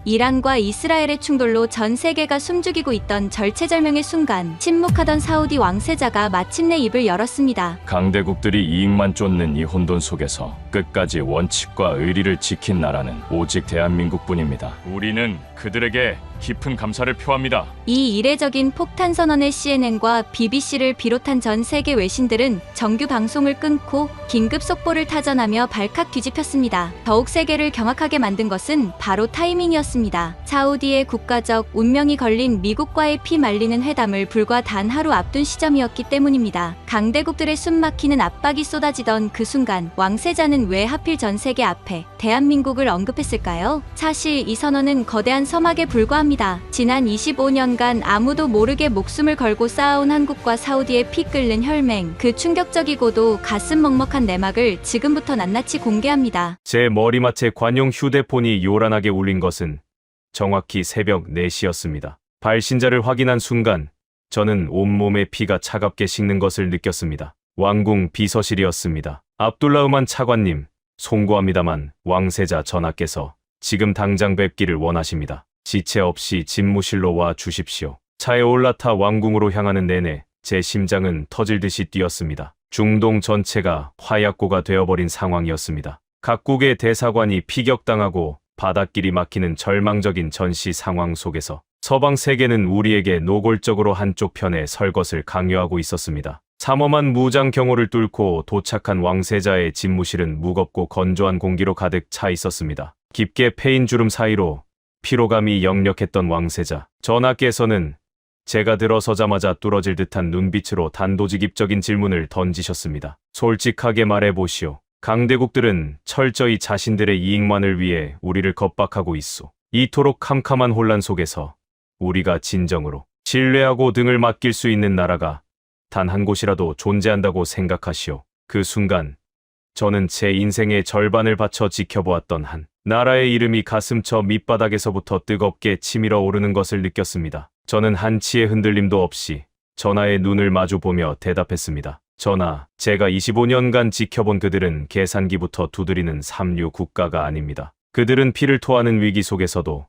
이란과 이스라엘의 충돌로 전 세계가 숨죽이고 있던 절체절명의 순간, 침묵하던 사우디 왕세자가 마침내 입을 열었습니다. 강대국들이 이익만 쫓는 이 혼돈 속에서 끝까지 원칙과 의리를 지킨 나라는 오직 대한민국뿐입니다. 우리는 그들에게 깊은 감사를 표합니다. 이 이례적인 폭탄 선언에 CNN과 BBC를 비롯한 전 세계 외신들은 정규 방송을 끊고 긴급 속보를 타전하며 발칵 뒤집혔습니다. 더욱 세계를 경악하게 만든 것은 바로 타이밍이었습니다. 사우디의 국가적 운명이 걸린 미국과의 피 말리는 회담을 불과 단 하루 앞둔 시점이었기 때문입니다. 강대국들의 숨막히는 압박이 쏟아지던 그 순간, 왕세자는 왜 하필 전 세계 앞에 대한민국을 언급했을까요? 사실 이 선언은 거대한 서막에 불과합니다. 지난 25년간 아무도 모르게 목숨을 걸고 쌓아온 한국과 사우디의 피 끓는 혈맹, 그 충격적이고도 가슴 먹먹한 내막을 지금부터 낱낱이 공개합니다. 제 머리맡에 관용 휴대폰이 요란하게 울린 것은 정확히 새벽 4시였습니다. 발신자를 확인한 순간 저는 온몸에 피가 차갑게 식는 것을 느꼈습니다. 왕궁 비서실이었습니다. 압둘라흐만 차관님, 송구합니다만 왕세자 전하께서 지금 당장 뵙기를 원하십니다. 지체 없이 집무실로 와 주십시오. 차에 올라타 왕궁으로 향하는 내내 제 심장은 터질 듯이 뛰었습니다. 중동 전체가 화약고가 되어버린 상황이었습니다. 각국의 대사관이 피격당하고 바닷길이 막히는 절망적인 전시 상황 속에서 서방 세계는 우리에게 노골적으로 한쪽 편에 설 것을 강요하고 있었습니다. 삼엄한 무장 경호를 뚫고 도착한 왕세자의 집무실은 무겁고 건조한 공기로 가득 차 있었습니다. 깊게 패인 주름 사이로 피로감이 역력했던 왕세자. 전하께서는 제가 들어서자마자 뚫어질 듯한 눈빛으로 단도직입적인 질문을 던지셨습니다. 솔직하게 말해보시오. 강대국들은 철저히 자신들의 이익만을 위해 우리를 겁박하고 있소. 이토록 캄캄한 혼란 속에서 우리가 진정으로 신뢰하고 등을 맡길 수 있는 나라가 단 한 곳이라도 존재한다고 생각하시오. 그 순간 저는 제 인생의 절반을 바쳐 지켜보았던 한 나라의 이름이 가슴처 밑바닥에서부터 뜨겁게 치밀어 오르는 것을 느꼈습니다. 저는 한치의 흔들림도 없이 전하의 눈을 마주보며 대답했습니다. 전하, 제가 25년간 지켜본 그들은 계산기부터 두드리는 삼류 국가가 아닙니다. 그들은 피를 토하는 위기 속에서도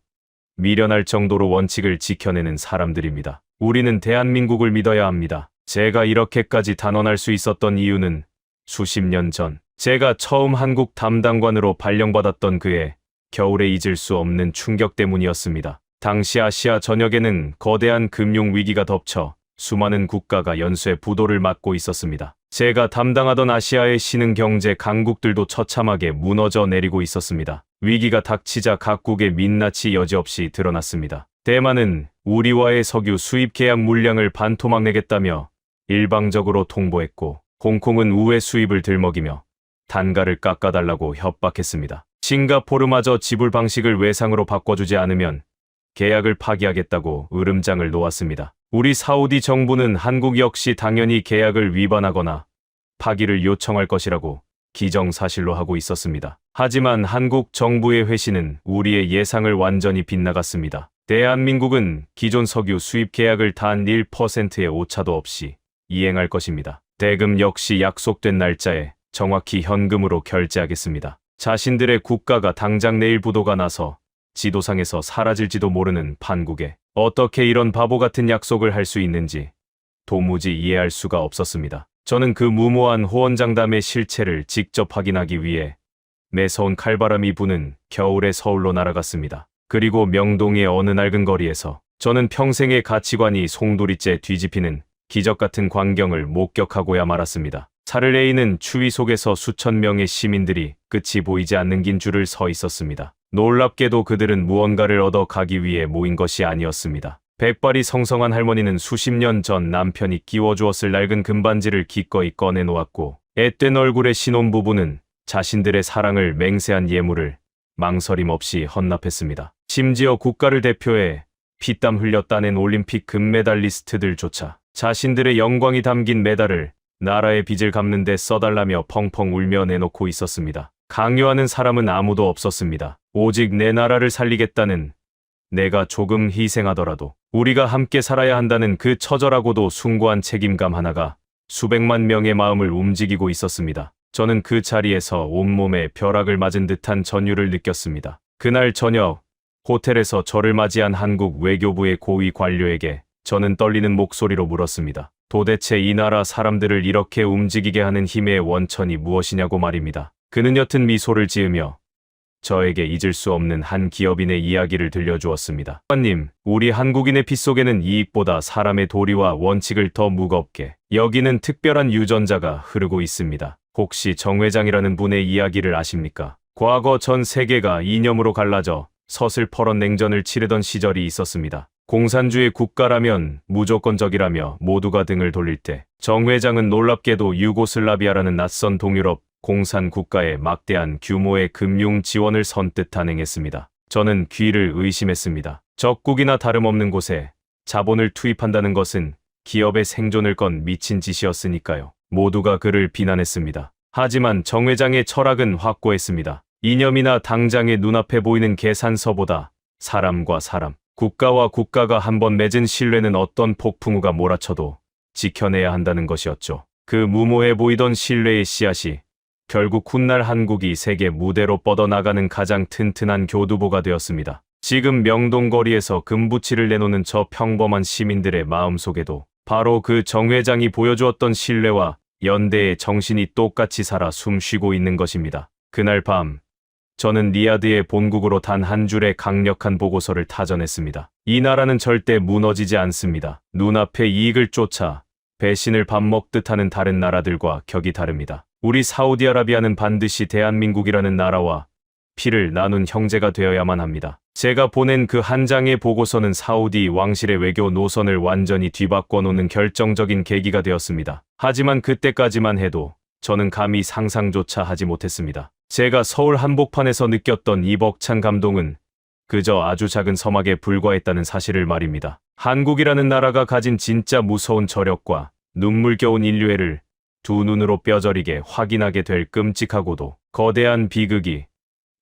미련할 정도로 원칙을 지켜내는 사람들입니다. 우리는 대한민국을 믿어야 합니다. 제가 이렇게까지 단언할 수 있었던 이유는 수십 년 전 제가 처음 한국 담당관으로 발령받았던 그의 겨울에 잊을 수 없는 충격 때문이었습니다. 당시 아시아 전역에는 거대한 금융 위기가 덮쳐 수많은 국가가 연쇄 부도를 맞고 있었습니다. 제가 담당하던 아시아의 신흥 경제 강국들도 처참하게 무너져 내리고 있었습니다. 위기가 닥치자 각국의 민낯이 여지없이 드러났습니다. 대만은 우리와의 석유 수입 계약 물량을 반토막 내겠다며 일방적으로 통보했고, 홍콩은 우회 수입을 들먹이며 단가를 깎아달라고 협박했습니다. 싱가포르마저 지불 방식을 외상으로 바꿔주지 않으면 계약을 파기하겠다고 으름장을 놓았습니다. 우리 사우디 정부는 한국 역시 당연히 계약을 위반하거나 파기를 요청할 것이라고 기정사실로 하고 있었습니다. 하지만 한국 정부의 회신은 우리의 예상을 완전히 빗나갔습니다. 대한민국은 기존 석유 수입 계약을 단 1%의 오차도 없이 이행할 것입니다. 대금 역시 약속된 날짜에 정확히 현금으로 결제하겠습니다. 자신들의 국가가 당장 내일 부도가 나서 지도상에서 사라질지도 모르는 판국에 어떻게 이런 바보 같은 약속을 할 수 있는지 도무지 이해할 수가 없었습니다. 저는 그 무모한 호언장담의 실체를 직접 확인하기 위해 매서운 칼바람이 부는 겨울의 서울로 날아갔습니다. 그리고 명동의 어느 낡은 거리에서 저는 평생의 가치관이 송두리째 뒤집히는 기적 같은 광경을 목격하고야 말았습니다. 살을 에이는 추위 속에서 수천 명의 시민들이 끝이 보이지 않는 긴 줄을 서 있었습니다. 놀랍게도 그들은 무언가를 얻어 가기 위해 모인 것이 아니었습니다. 백발이 성성한 할머니는 수십 년 전 남편이 끼워주었을 낡은 금반지를 기꺼이 꺼내놓았고, 앳된 얼굴의 신혼부부는 자신들의 사랑을 맹세한 예물을 망설임 없이 헌납했습니다. 심지어 국가를 대표해 피땀 흘려 따낸 올림픽 금메달리스트들조차 자신들의 영광이 담긴 메달을 나라의 빚을 갚는 데 써달라며 펑펑 울며 내놓고 있었습니다. 강요하는 사람은 아무도 없었습니다. 오직 내 나라를 살리겠다는, 내가 조금 희생하더라도 우리가 함께 살아야 한다는 그 처절하고도 숭고한 책임감 하나가 수백만 명의 마음을 움직이고 있었습니다. 저는 그 자리에서 온몸에 벼락을 맞은 듯한 전율을 느꼈습니다. 그날 저녁, 호텔에서 저를 맞이한 한국 외교부의 고위 관료에게 저는 떨리는 목소리로 물었습니다. 도대체 이 나라 사람들을 이렇게 움직이게 하는 힘의 원천이 무엇이냐고 말입니다. 그는 옅은 미소를 지으며 저에게 잊을 수 없는 한 기업인의 이야기를 들려주었습니다. 장관님, 우리 한국인의 피 속에는 이익보다 사람의 도리와 원칙을 더 무겁게 여기는 특별한 유전자가 흐르고 있습니다. 혹시 정 회장이라는 분의 이야기를 아십니까? 과거 전 세계가 이념으로 갈라져 서슬퍼런 냉전을 치르던 시절이 있었습니다. 공산주의 국가라면 무조건적이라며 모두가 등을 돌릴 때 정 회장은 놀랍게도 유고슬라비아라는 낯선 동유럽 공산 국가에 막대한 규모의 금융 지원을 선뜻 단행했습니다. 저는 귀를 의심했습니다. 적국이나 다름없는 곳에 자본을 투입한다는 것은 기업의 생존을 건 미친 짓이었으니까요. 모두가 그를 비난했습니다. 하지만 정 회장의 철학은 확고했습니다. 이념이나 당장의 눈앞에 보이는 계산서보다 사람과 사람, 국가와 국가가 한번 맺은 신뢰는 어떤 폭풍우가 몰아쳐도 지켜내야 한다는 것이었죠. 그 무모해 보이던 신뢰의 씨앗이 결국 훗날 한국이 세계 무대로 뻗어나가는 가장 튼튼한 교두보가 되었습니다. 지금 명동거리에서 금부치를 내놓는 저 평범한 시민들의 마음속에도 바로 그 정 회장이 보여주었던 신뢰와 연대의 정신이 똑같이 살아 숨쉬고 있는 것입니다. 그날 밤 저는 리야드의 본국으로 단 한 줄의 강력한 보고서를 타전했습니다. 이 나라는 절대 무너지지 않습니다. 눈앞의 이익을 쫓아 배신을 밥 먹듯 하는 다른 나라들과 격이 다릅니다. 우리 사우디아라비아는 반드시 대한민국이라는 나라와 피를 나눈 형제가 되어야만 합니다. 제가 보낸 그 한 장의 보고서는 사우디 왕실의 외교 노선을 완전히 뒤바꿔 놓는 결정적인 계기가 되었습니다. 하지만 그때까지만 해도 저는 감히 상상조차 하지 못했습니다. 제가 서울 한복판에서 느꼈던 이 벅찬 감동은 그저 아주 작은 서막에 불과했다는 사실을 말입니다. 한국이라는 나라가 가진 진짜 무서운 저력과 눈물겨운 인류애를 두 눈으로 뼈저리게 확인하게 될 끔찍하고도 거대한 비극이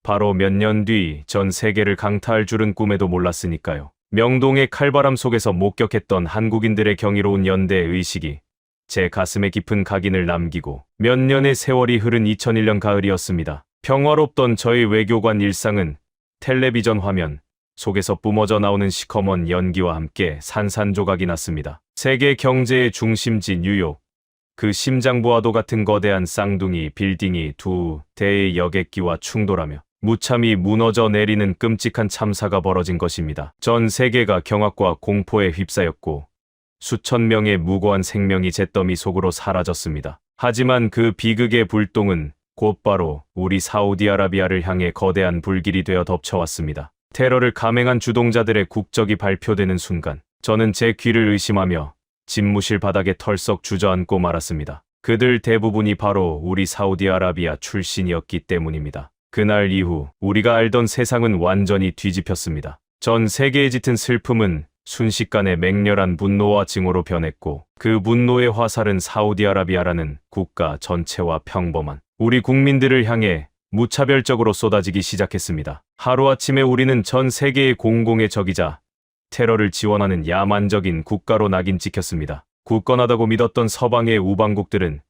바로 몇 년 뒤 전 세계를 강타할 줄은 꿈에도 몰랐으니까요. 명동의 칼바람 속에서 목격했던 한국인들의 경이로운 연대 의식이 제 가슴에 깊은 각인을 남기고 몇 년의 세월이 흐른 2001년 가을이었습니다. 평화롭던 저희 외교관 일상은 텔레비전 화면 속에서 뿜어져 나오는 시커먼 연기와 함께 산산조각이 났습니다. 세계 경제의 중심지 뉴욕, 그 심장부와도 같은 거대한 쌍둥이 빌딩이 두 대의 여객기와 충돌하며 무참히 무너져 내리는 끔찍한 참사가 벌어진 것입니다. 전 세계가 경악과 공포에 휩싸였고 수천 명의 무고한 생명이 잿더미 속으로 사라졌습니다. 하지만 그 비극의 불똥은 곧바로 우리 사우디아라비아를 향해 거대한 불길이 되어 덮쳐왔습니다. 테러를 감행한 주동자들의 국적이 발표되는 순간 저는 제 귀를 의심하며 집무실 바닥에 털썩 주저앉고 말았습니다. 그들 대부분이 바로 우리 사우디아라비아 출신이었기 때문입니다. 그날 이후 우리가 알던 세상은 완전히 뒤집혔습니다. 전 세계에 짙은 슬픔은 순식간에 맹렬한 분노와 증오로 변했고 그 분노의 화살은 사우디아라비아라는 국가 전체와 평범한 우리 국민들을 향해 무차별적으로 쏟아지기 시작했습니다. 하루아침에 우리는 전 세계의 공공의 적이자 테러를 지원하는 야만적인 국가로 낙인 찍혔습니다. 굳건하다고 믿었던 서방의 우방국들은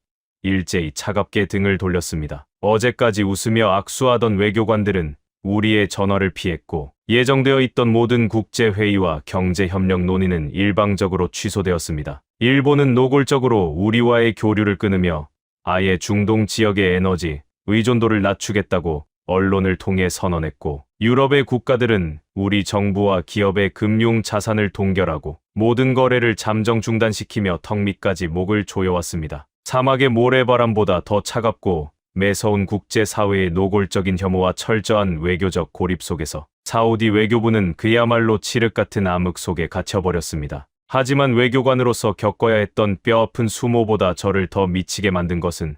일제히 차갑게 등을 돌렸습니다. 어제까지 웃으며 악수하던 외교관들은 우리의 전화를 피했고 예정되어 있던 모든 국제회의와 경제협력 논의는 일방적으로 취소되었습니다. 일본은 노골적으로 우리와의 교류를 끊으며 아예 중동 지역의 에너지 의존도를 낮추겠다고 언론을 통해 선언했고 유럽의 국가들은 우리 정부와 기업의 금융 자산을 동결하고 모든 거래를 잠정 중단시키며 턱 밑까지 목을 조여왔습니다. 사막의 모래바람보다 더 차갑고 매서운 국제사회의 노골적인 혐오와 철저한 외교적 고립 속에서 사우디 외교부는 그야말로 칠흑 같은 암흑 속에 갇혀버렸습니다. 하지만 외교관으로서 겪어야 했던 뼈아픈 수모보다 저를 더 미치게 만든 것은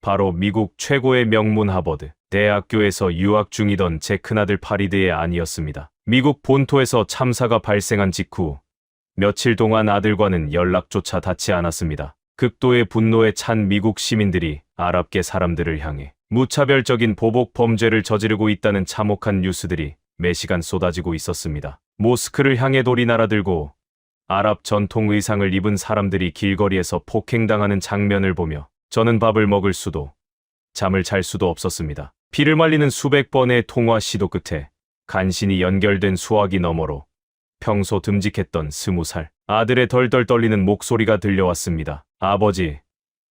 바로 미국 최고의 명문 하버드 대학교에서 유학 중이던 제 큰아들 파리드의 아니었습니다. 미국 본토에서 참사가 발생한 직후 며칠 동안 아들과는 연락조차 닿지 않았습니다. 극도의 분노에 찬 미국 시민들이 아랍계 사람들을 향해 무차별적인 보복 범죄를 저지르고 있다는 참혹한 뉴스들이 매시간 쏟아지고 있었습니다. 모스크를 향해 돌이 날아들고 아랍 전통 의상을 입은 사람들이 길거리에서 폭행당하는 장면을 보며 저는 밥을 먹을 수도 잠을 잘 수도 없었습니다. 피를 말리는 수백 번의 통화 시도 끝에 간신히 연결된 수화기 너머로 평소 듬직했던 20살 아들의 덜덜 떨리는 목소리가 들려왔습니다. 아버지,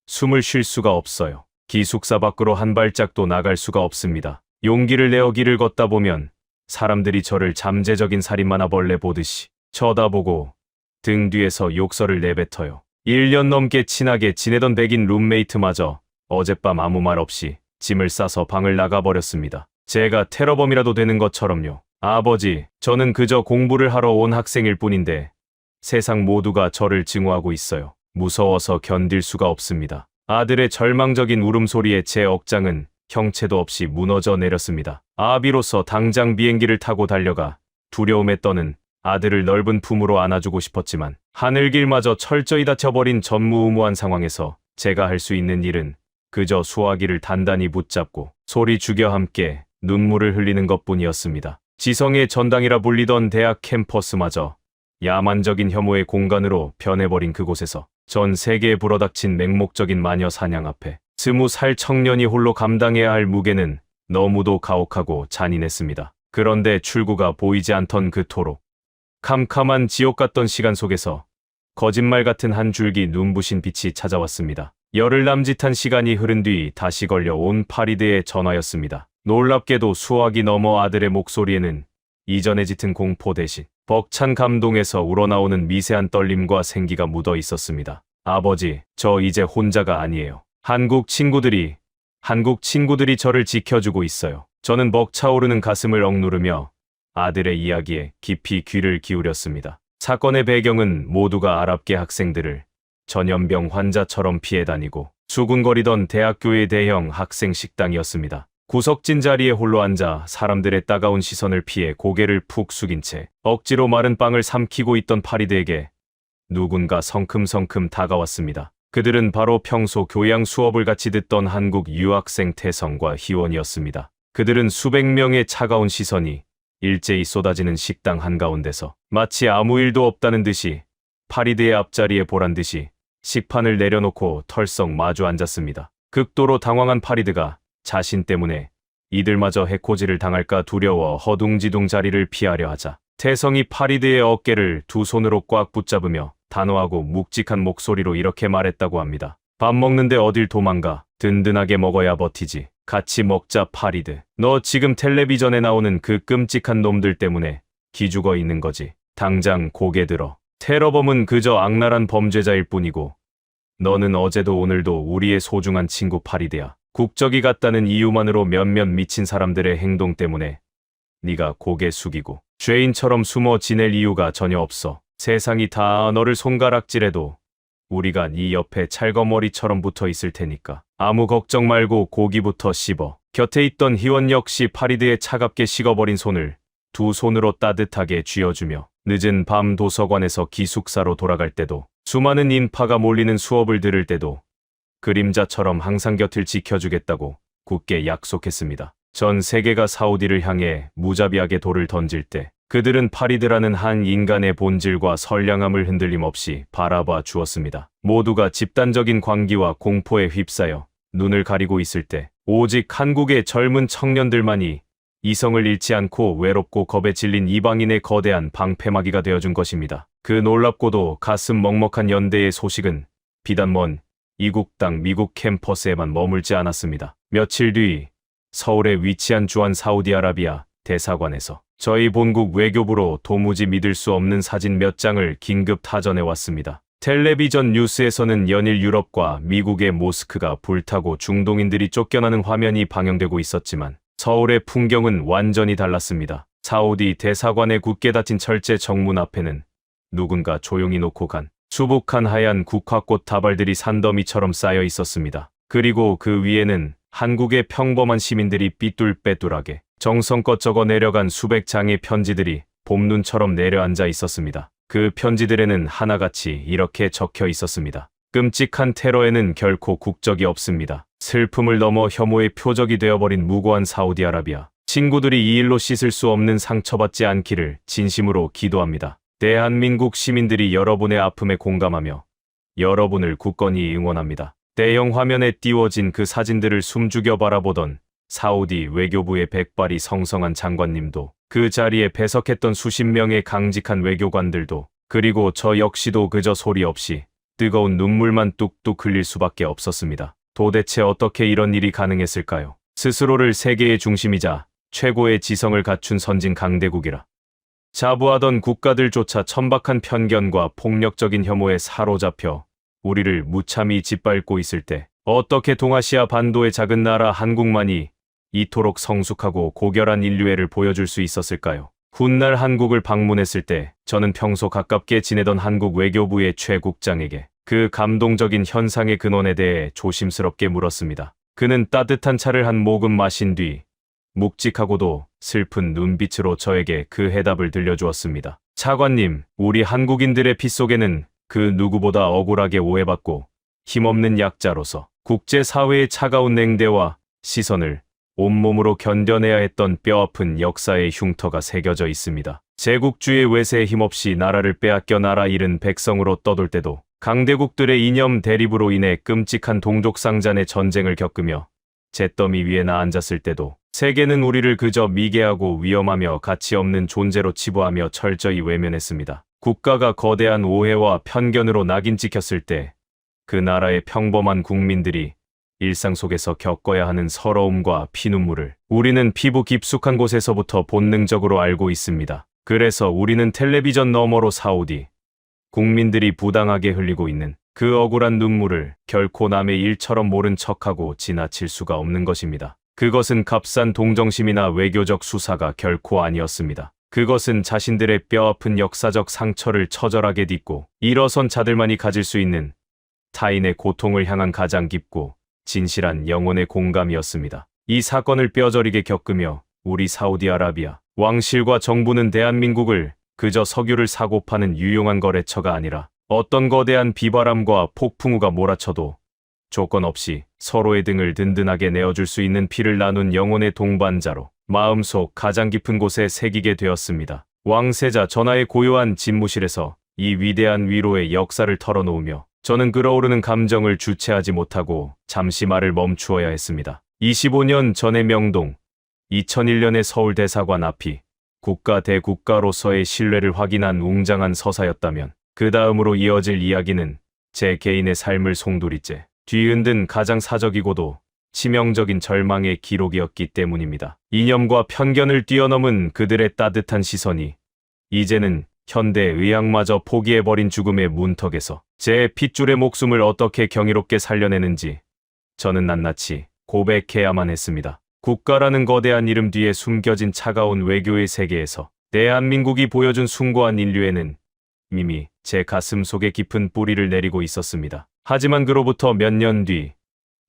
숨을 쉴 수가 없어요. 기숙사 밖으로 한 발짝도 나갈 수가 없습니다. 용기를 내어 길을 걷다 보면 사람들이 저를 잠재적인 살인마나 벌레 보듯이 쳐다보고 등 뒤에서 욕설을 내뱉어요. 1년 넘게 친하게 지내던 백인 룸메이트마저 어젯밤 아무 말 없이 짐을 싸서 방을 나가버렸습니다. 제가 테러범이라도 되는 것처럼요. 아버지, 저는 그저 공부를 하러 온 학생일 뿐인데 세상 모두가 저를 증오하고 있어요. 무서워서 견딜 수가 없습니다. 아들의 절망적인 울음소리에 제 억장은 형체도 없이 무너져 내렸습니다. 아비로서 당장 비행기를 타고 달려가 두려움에 떠는 아들을 넓은 품으로 안아주고 싶었지만 하늘길마저 철저히 닫혀버린 전무후무한 상황에서 제가 할 수 있는 일은 그저 수화기를 단단히 붙잡고 소리 죽여 함께 눈물을 흘리는 것뿐이었습니다. 지성의 전당이라 불리던 대학 캠퍼스마저 야만적인 혐오의 공간으로 변해버린 그곳에서 전 세계에 불어닥친 맹목적인 마녀 사냥 앞에 20살 청년이 홀로 감당해야 할 무게는 너무도 가혹하고 잔인했습니다. 그런데 출구가 보이지 않던 그토록 캄캄한 지옥 같던 시간 속에서 거짓말 같은 한 줄기 눈부신 빛이 찾아왔습니다. 열흘 남짓한 시간이 흐른 뒤 다시 걸려온 파리드의 전화였습니다. 놀랍게도 수화기 너머 아들의 목소리에는 이전에 짙은 공포 대신 벅찬 감동에서 우러나오는 미세한 떨림과 생기가 묻어 있었습니다. 아버지, 저 이제 혼자가 아니에요. 한국 친구들이 저를 지켜주고 있어요. 저는 벅차오르는 가슴을 억누르며 아들의 이야기에 깊이 귀를 기울였습니다. 사건의 배경은 모두가 아랍계 학생들을 전염병 환자처럼 피해 다니고 수군거리던 대학교의 대형 학생 식당이었습니다. 구석진 자리에 홀로 앉아 사람들의 따가운 시선을 피해 고개를 푹 숙인 채 억지로 마른 빵을 삼키고 있던 파리드에게 누군가 성큼성큼 다가왔습니다. 그들은 바로 평소 교양 수업을 같이 듣던 한국 유학생 태성과 희원이었습니다. 그들은 수백 명의 차가운 시선이 일제히 쏟아지는 식당 한가운데서 마치 아무 일도 없다는 듯이 파리드의 앞자리에 보란 듯이 식판을 내려놓고 털썩 마주 앉았습니다. 극도로 당황한 파리드가 자신 때문에 이들마저 해코지를 당할까 두려워 허둥지둥 자리를 피하려 하자 태성이 파리드의 어깨를 두 손으로 꽉 붙잡으며 단호하고 묵직한 목소리로 이렇게 말했다고 합니다. 밥 먹는데 어딜 도망가. 든든하게 먹어야 버티지. 같이 먹자 파리드. 너 지금 텔레비전에 나오는 그 끔찍한 놈들 때문에 기죽어 있는 거지. 당장 고개 들어. 테러범은 그저 악랄한 범죄자일 뿐이고 너는 어제도 오늘도 우리의 소중한 친구 파리드야. 국적이 같다는 이유만으로 몇몇 미친 사람들의 행동 때문에 네가 고개 숙이고 죄인처럼 숨어 지낼 이유가 전혀 없어. 세상이 다 너를 손가락질해도 우리가 네 옆에 찰거머리처럼 붙어 있을 테니까 아무 걱정 말고 고기부터 씹어. 곁에 있던 희원 역시 파리드의 차갑게 식어버린 손을 두 손으로 따뜻하게 쥐어주며 늦은 밤 도서관에서 기숙사로 돌아갈 때도 수많은 인파가 몰리는 수업을 들을 때도 그림자처럼 항상 곁을 지켜주겠다고 굳게 약속했습니다. 전 세계가 사우디를 향해 무자비하게 돌을 던질 때 그들은 파리드라는 한 인간의 본질과 선량함을 흔들림 없이 바라봐 주었습니다. 모두가 집단적인 광기와 공포에 휩싸여 눈을 가리고 있을 때 오직 한국의 젊은 청년들만이 이성을 잃지 않고 외롭고 겁에 질린 이방인의 거대한 방패막이가 되어준 것입니다. 그 놀랍고도 가슴 먹먹한 연대의 소식은 비단 먼 이국 땅 미국 캠퍼스에만 머물지 않았습니다. 며칠 뒤 서울에 위치한 주한 사우디아라비아 대사관에서 저희 본국 외교부로 도무지 믿을 수 없는 사진 몇 장을 긴급 타전해 왔습니다. 텔레비전 뉴스에서는 연일 유럽과 미국의 모스크가 불타고 중동인들이 쫓겨나는 화면이 방영되고 있었지만 서울의 풍경은 완전히 달랐습니다. 사우디 대사관의 굳게 닫힌 철제 정문 앞에는 누군가 조용히 놓고 간 수북한 하얀 국화꽃 다발들이 산더미처럼 쌓여 있었습니다. 그리고 그 위에는 한국의 평범한 시민들이 삐뚤빼뚤하게 정성껏 적어 내려간 수백 장의 편지들이 봄눈처럼 내려앉아 있었습니다. 그 편지들에는 하나같이 이렇게 적혀 있었습니다. 끔찍한 테러에는 결코 국적이 없습니다. 슬픔을 넘어 혐오의 표적이 되어버린 무고한 사우디아라비아. 친구들이 이 일로 씻을 수 없는 상처받지 않기를 진심으로 기도합니다. 대한민국 시민들이 여러분의 아픔에 공감하며 여러분을 굳건히 응원합니다. 대형 화면에 띄워진 그 사진들을 숨죽여 바라보던 사우디 외교부의 백발이 성성한 장관님도, 그 자리에 배석했던 수십 명의 강직한 외교관들도, 그리고 저 역시도 그저 소리 없이 뜨거운 눈물만 뚝뚝 흘릴 수밖에 없었습니다. 도대체 어떻게 이런 일이 가능했을까요? 스스로를 세계의 중심이자 최고의 지성을 갖춘 선진 강대국이라 자부하던 국가들조차 천박한 편견과 폭력적인 혐오에 사로잡혀 우리를 무참히 짓밟고 있을 때 어떻게 동아시아 반도의 작은 나라 한국만이 이토록 성숙하고 고결한 인류애를 보여줄 수 있었을까요? 훗날 한국을 방문했을 때 저는 평소 가깝게 지내던 한국 외교부의 최 국장에게 그 감동적인 현상의 근원에 대해 조심스럽게 물었습니다. 그는 따뜻한 차를 한 모금 마신 뒤 묵직하고도 슬픈 눈빛으로 저에게 그 해답을 들려주었습니다. 차관님, 우리 한국인들의 피 속에는 그 누구보다 억울하게 오해받고 힘없는 약자로서 국제사회의 차가운 냉대와 시선을 온몸으로 견뎌내야 했던 뼈아픈 역사의 흉터가 새겨져 있습니다. 제국주의 외세에 힘없이 나라를 빼앗겨 나라 잃은 백성으로 떠돌 때도, 강대국들의 이념 대립으로 인해 끔찍한 동족상잔의 전쟁을 겪으며 잿더미 위에 나앉았을 때도 세계는 우리를 그저 미개하고 위험하며 가치 없는 존재로 치부하며 철저히 외면했습니다. 국가가 거대한 오해와 편견으로 낙인 찍혔을 때 그 나라의 평범한 국민들이 일상 속에서 겪어야 하는 서러움과 피눈물을 우리는 피부 깊숙한 곳에서부터 본능적으로 알고 있습니다. 그래서 우리는 텔레비전 너머로 사우디 국민들이 부당하게 흘리고 있는 그 억울한 눈물을 결코 남의 일처럼 모른 척하고 지나칠 수가 없는 것입니다. 그것은 값싼 동정심이나 외교적 수사가 결코 아니었습니다. 그것은 자신들의 뼈아픈 역사적 상처를 처절하게 딛고 일어선 자들만이 가질 수 있는 타인의 고통을 향한 가장 깊고 진실한 영혼의 공감이었습니다. 이 사건을 뼈저리게 겪으며 우리 사우디아라비아 왕실과 정부는 대한민국을 그저 석유를 사고 파는 유용한 거래처가 아니라 어떤 거대한 비바람과 폭풍우가 몰아쳐도 조건 없이 서로의 등을 든든하게 내어줄 수 있는 피를 나눈 영혼의 동반자로 마음속 가장 깊은 곳에 새기게 되었습니다. 왕세자 전하의 고요한 집무실에서 이 위대한 위로의 역사를 털어놓으며 저는 끓어오르는 감정을 주체하지 못하고 잠시 말을 멈추어야 했습니다. 25년 전의 명동, 2001년의 서울대사관 앞이 국가 대국가로서의 신뢰를 확인한 웅장한 서사였다면 그 다음으로 이어질 이야기는 제 개인의 삶을 송두리째 뒤흔든 가장 사적이고도 치명적인 절망의 기록이었기 때문입니다. 이념과 편견을 뛰어넘은 그들의 따뜻한 시선이 이제는 현대 의학마저 포기해버린 죽음의 문턱에서 제 핏줄의 목숨을 어떻게 경이롭게 살려내는지 저는 낱낱이 고백해야만 했습니다. 국가라는 거대한 이름 뒤에 숨겨진 차가운 외교의 세계에서 대한민국이 보여준 숭고한 인류애는 이미 제 가슴 속에 깊은 뿌리를 내리고 있었습니다. 하지만 그로부터 몇 년 뒤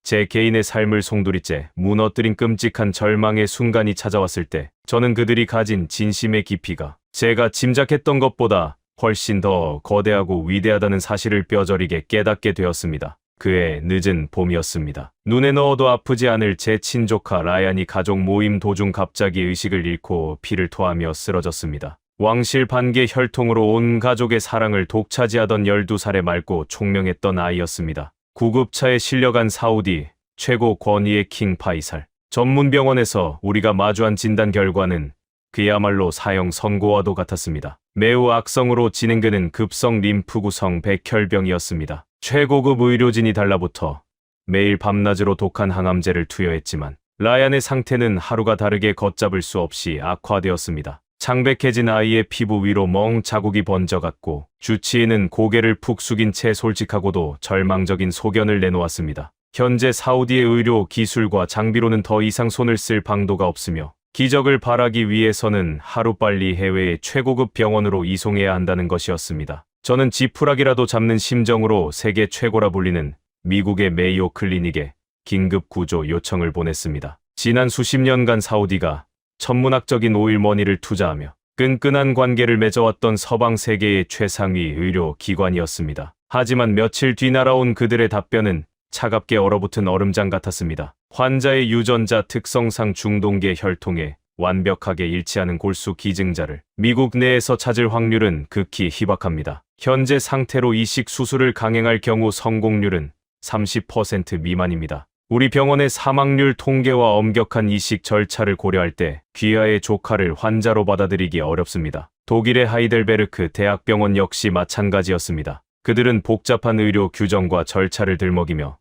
제 개인의 삶을 송두리째 무너뜨린 끔찍한 절망의 순간이 찾아왔을 때 저는 그들이 가진 진심의 깊이가 제가 짐작했던 것보다 훨씬 더 거대하고 위대하다는 사실을 뼈저리게 깨닫게 되었습니다. 그해 늦은 봄이었습니다. 눈에 넣어도 아프지 않을 제 친조카 라얀이 가족 모임 도중 갑자기 의식을 잃고 피를 토하며 쓰러졌습니다. 왕실 반개 혈통으로 온 가족의 사랑을 독차지하던 12살의 맑고 총명했던 아이였습니다. 구급차에 실려간 사우디 최고 권위의 킹 파이살 전문병원에서 우리가 마주한 진단 결과는 그야말로 사형 선고와도 같았습니다. 매우 악성으로 진행되는 급성 림프구성 백혈병이었습니다. 최고급 의료진이 달라붙어 매일 밤낮으로 독한 항암제를 투여했지만 라얀의 상태는 하루가 다르게 걷잡을 수 없이 악화되었습니다. 창백해진 아이의 피부 위로 멍 자국이 번져갔고 주치의는 고개를 푹 숙인 채 솔직하고도 절망적인 소견을 내놓았습니다. 현재 사우디의 의료 기술과 장비로는 더 이상 손을 쓸 방도가 없으며 기적을 바라기 위해서는 하루빨리 해외의 최고급 병원으로 이송해야 한다는 것이었습니다. 저는 지푸라기라도 잡는 심정으로 세계 최고라 불리는 미국의 메이오 클리닉에 긴급 구조 요청을 보냈습니다. 지난 수십 년간 사우디가 천문학적인 오일머니를 투자하며 끈끈한 관계를 맺어왔던 서방 세계의 최상위 의료 기관이었습니다. 하지만 며칠 뒤 날아온 그들의 답변은 차갑게 얼어붙은 얼음장 같았습니다. 환자의 유전자 특성상 중동계 혈통에 완벽하게 일치하는 골수 기증자를 미국 내에서 찾을 확률은 극히 희박합니다. 현재 상태로 이식 수술을 강행할 경우 성공률은 30% 미만입니다. 우리 병원의 사망률 통계와 엄격한 이식 절차를 고려할 때 귀하의 조카를 환자로 받아들이기 어렵습니다. 독일의 하이델베르크 대학병원 역시 마찬가지였습니다. 그들은 복잡한 의료 규정과 절차를 들먹이며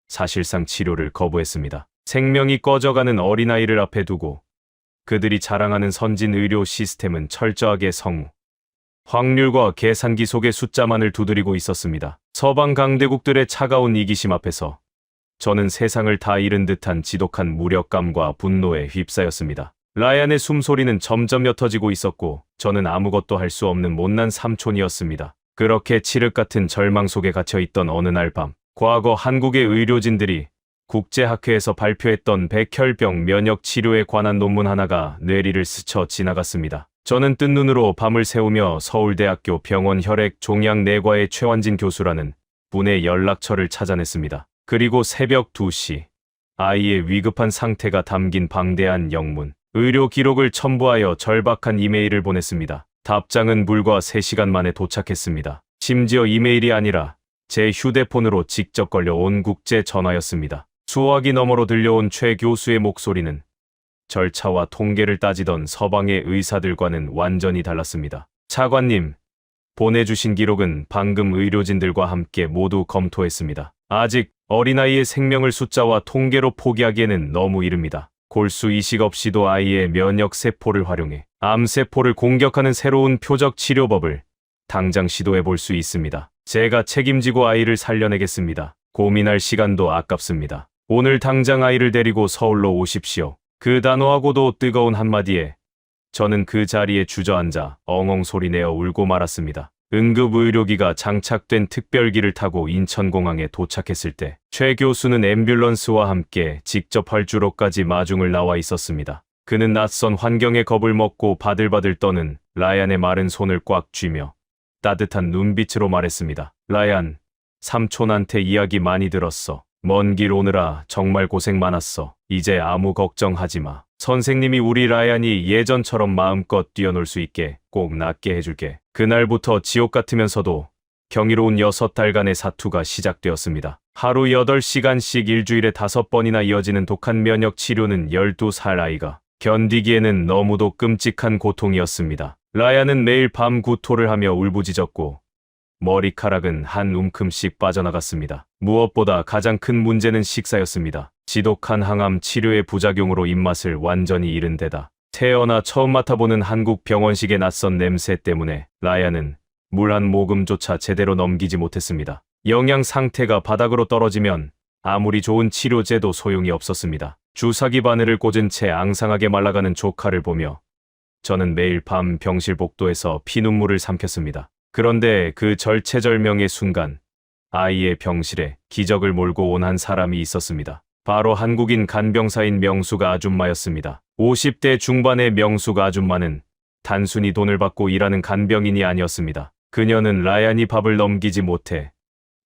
사실상 치료를 거부했습니다. 생명이 꺼져가는 어린아이를 앞에 두고 그들이 자랑하는 선진 의료 시스템은 철저하게 성우, 확률과 계산기 속의 숫자만을 두드리고 있었습니다. 서방 강대국들의 차가운 이기심 앞에서 저는 세상을 다 잃은 듯한 지독한 무력감과 분노에 휩싸였습니다. 라얀의 숨소리는 점점 옅어지고 있었고 저는 아무것도 할 수 없는 못난 삼촌이었습니다. 그렇게 칠흑 같은 절망 속에 갇혀있던 어느 날 밤, 과거 한국의 의료진들이 국제학회에서 발표했던 백혈병 면역 치료에 관한 논문 하나가 뇌리를 스쳐 지나갔습니다. 저는 뜬 눈으로 밤을 새우며 서울대학교 병원 혈액 종양내과의 최완진 교수라는 분의 연락처를 찾아냈습니다. 그리고 새벽 2시, 아이의 위급한 상태가 담긴 방대한 영문, 의료 기록을 첨부하여 절박한 이메일을 보냈습니다. 답장은 불과 3시간 만에 도착했습니다. 심지어 이메일이 아니라 제 휴대폰으로 직접 걸려온 국제 전화였습니다. 수화기 너머로 들려온 최 교수의 목소리는 절차와 통계를 따지던 서방의 의사들과는 완전히 달랐습니다. 차관님, 보내주신 기록은 방금 의료진들과 함께 모두 검토했습니다. 아직 어린아이의 생명을 숫자와 통계로 포기하기에는 너무 이릅니다. 골수 이식 없이도 아이의 면역세포를 활용해 암세포를 공격하는 새로운 표적 치료법을 당장 시도해 볼 수 있습니다. 제가 책임지고 아이를 살려내겠습니다. 고민할 시간도 아깝습니다. 오늘 당장 아이를 데리고 서울로 오십시오. 그 단호하고도 뜨거운 한마디에 저는 그 자리에 주저앉아 엉엉 소리내어 울고 말았습니다. 응급의료기가 장착된 특별기를 타고 인천공항에 도착했을 때 최 교수는 앰뷸런스와 함께 직접 활주로까지 마중을 나와 있었습니다. 그는 낯선 환경에 겁을 먹고 바들바들 떠는 라얀의 마른 손을 꽉 쥐며 따뜻한 눈빛으로 말했습니다. 라얀, 삼촌한테 이야기 많이 들었어. 먼 길 오느라 정말 고생 많았어. 이제 아무 걱정하지 마. 선생님이 우리 라얀이 예전처럼 마음껏 뛰어놀 수 있게 꼭 낫게 해줄게. 그날부터 지옥 같으면서도 경이로운 6달간의 사투가 시작되었습니다. 하루 8시간씩 일주일에 5번이나 이어지는 독한 면역 치료는 12살 아이가 견디기에는 너무도 끔찍한 고통이었습니다. 라얀은 매일 밤 구토를 하며 울부짖었고 머리카락은 한 움큼씩 빠져나갔습니다. 무엇보다 가장 큰 문제는 식사였습니다. 지독한 항암 치료의 부작용으로 입맛을 완전히 잃은 데다 태어나 처음 맡아보는 한국 병원식의 낯선 냄새 때문에 라얀은 물 한 모금조차 제대로 넘기지 못했습니다. 영양 상태가 바닥으로 떨어지면 아무리 좋은 치료제도 소용이 없었습니다. 주사기 바늘을 꽂은 채 앙상하게 말라가는 조카를 보며 저는 매일 밤 병실 복도에서 피눈물을 삼켰습니다. 그런데 그 절체절명의 순간 아이의 병실에 기적을 몰고 온 한 사람이 있었습니다. 바로 한국인 간병사인 명숙 아줌마였습니다. 50대 중반의 명숙 아줌마는 단순히 돈을 받고 일하는 간병인이 아니었습니다. 그녀는 라얀이 밥을 넘기지 못해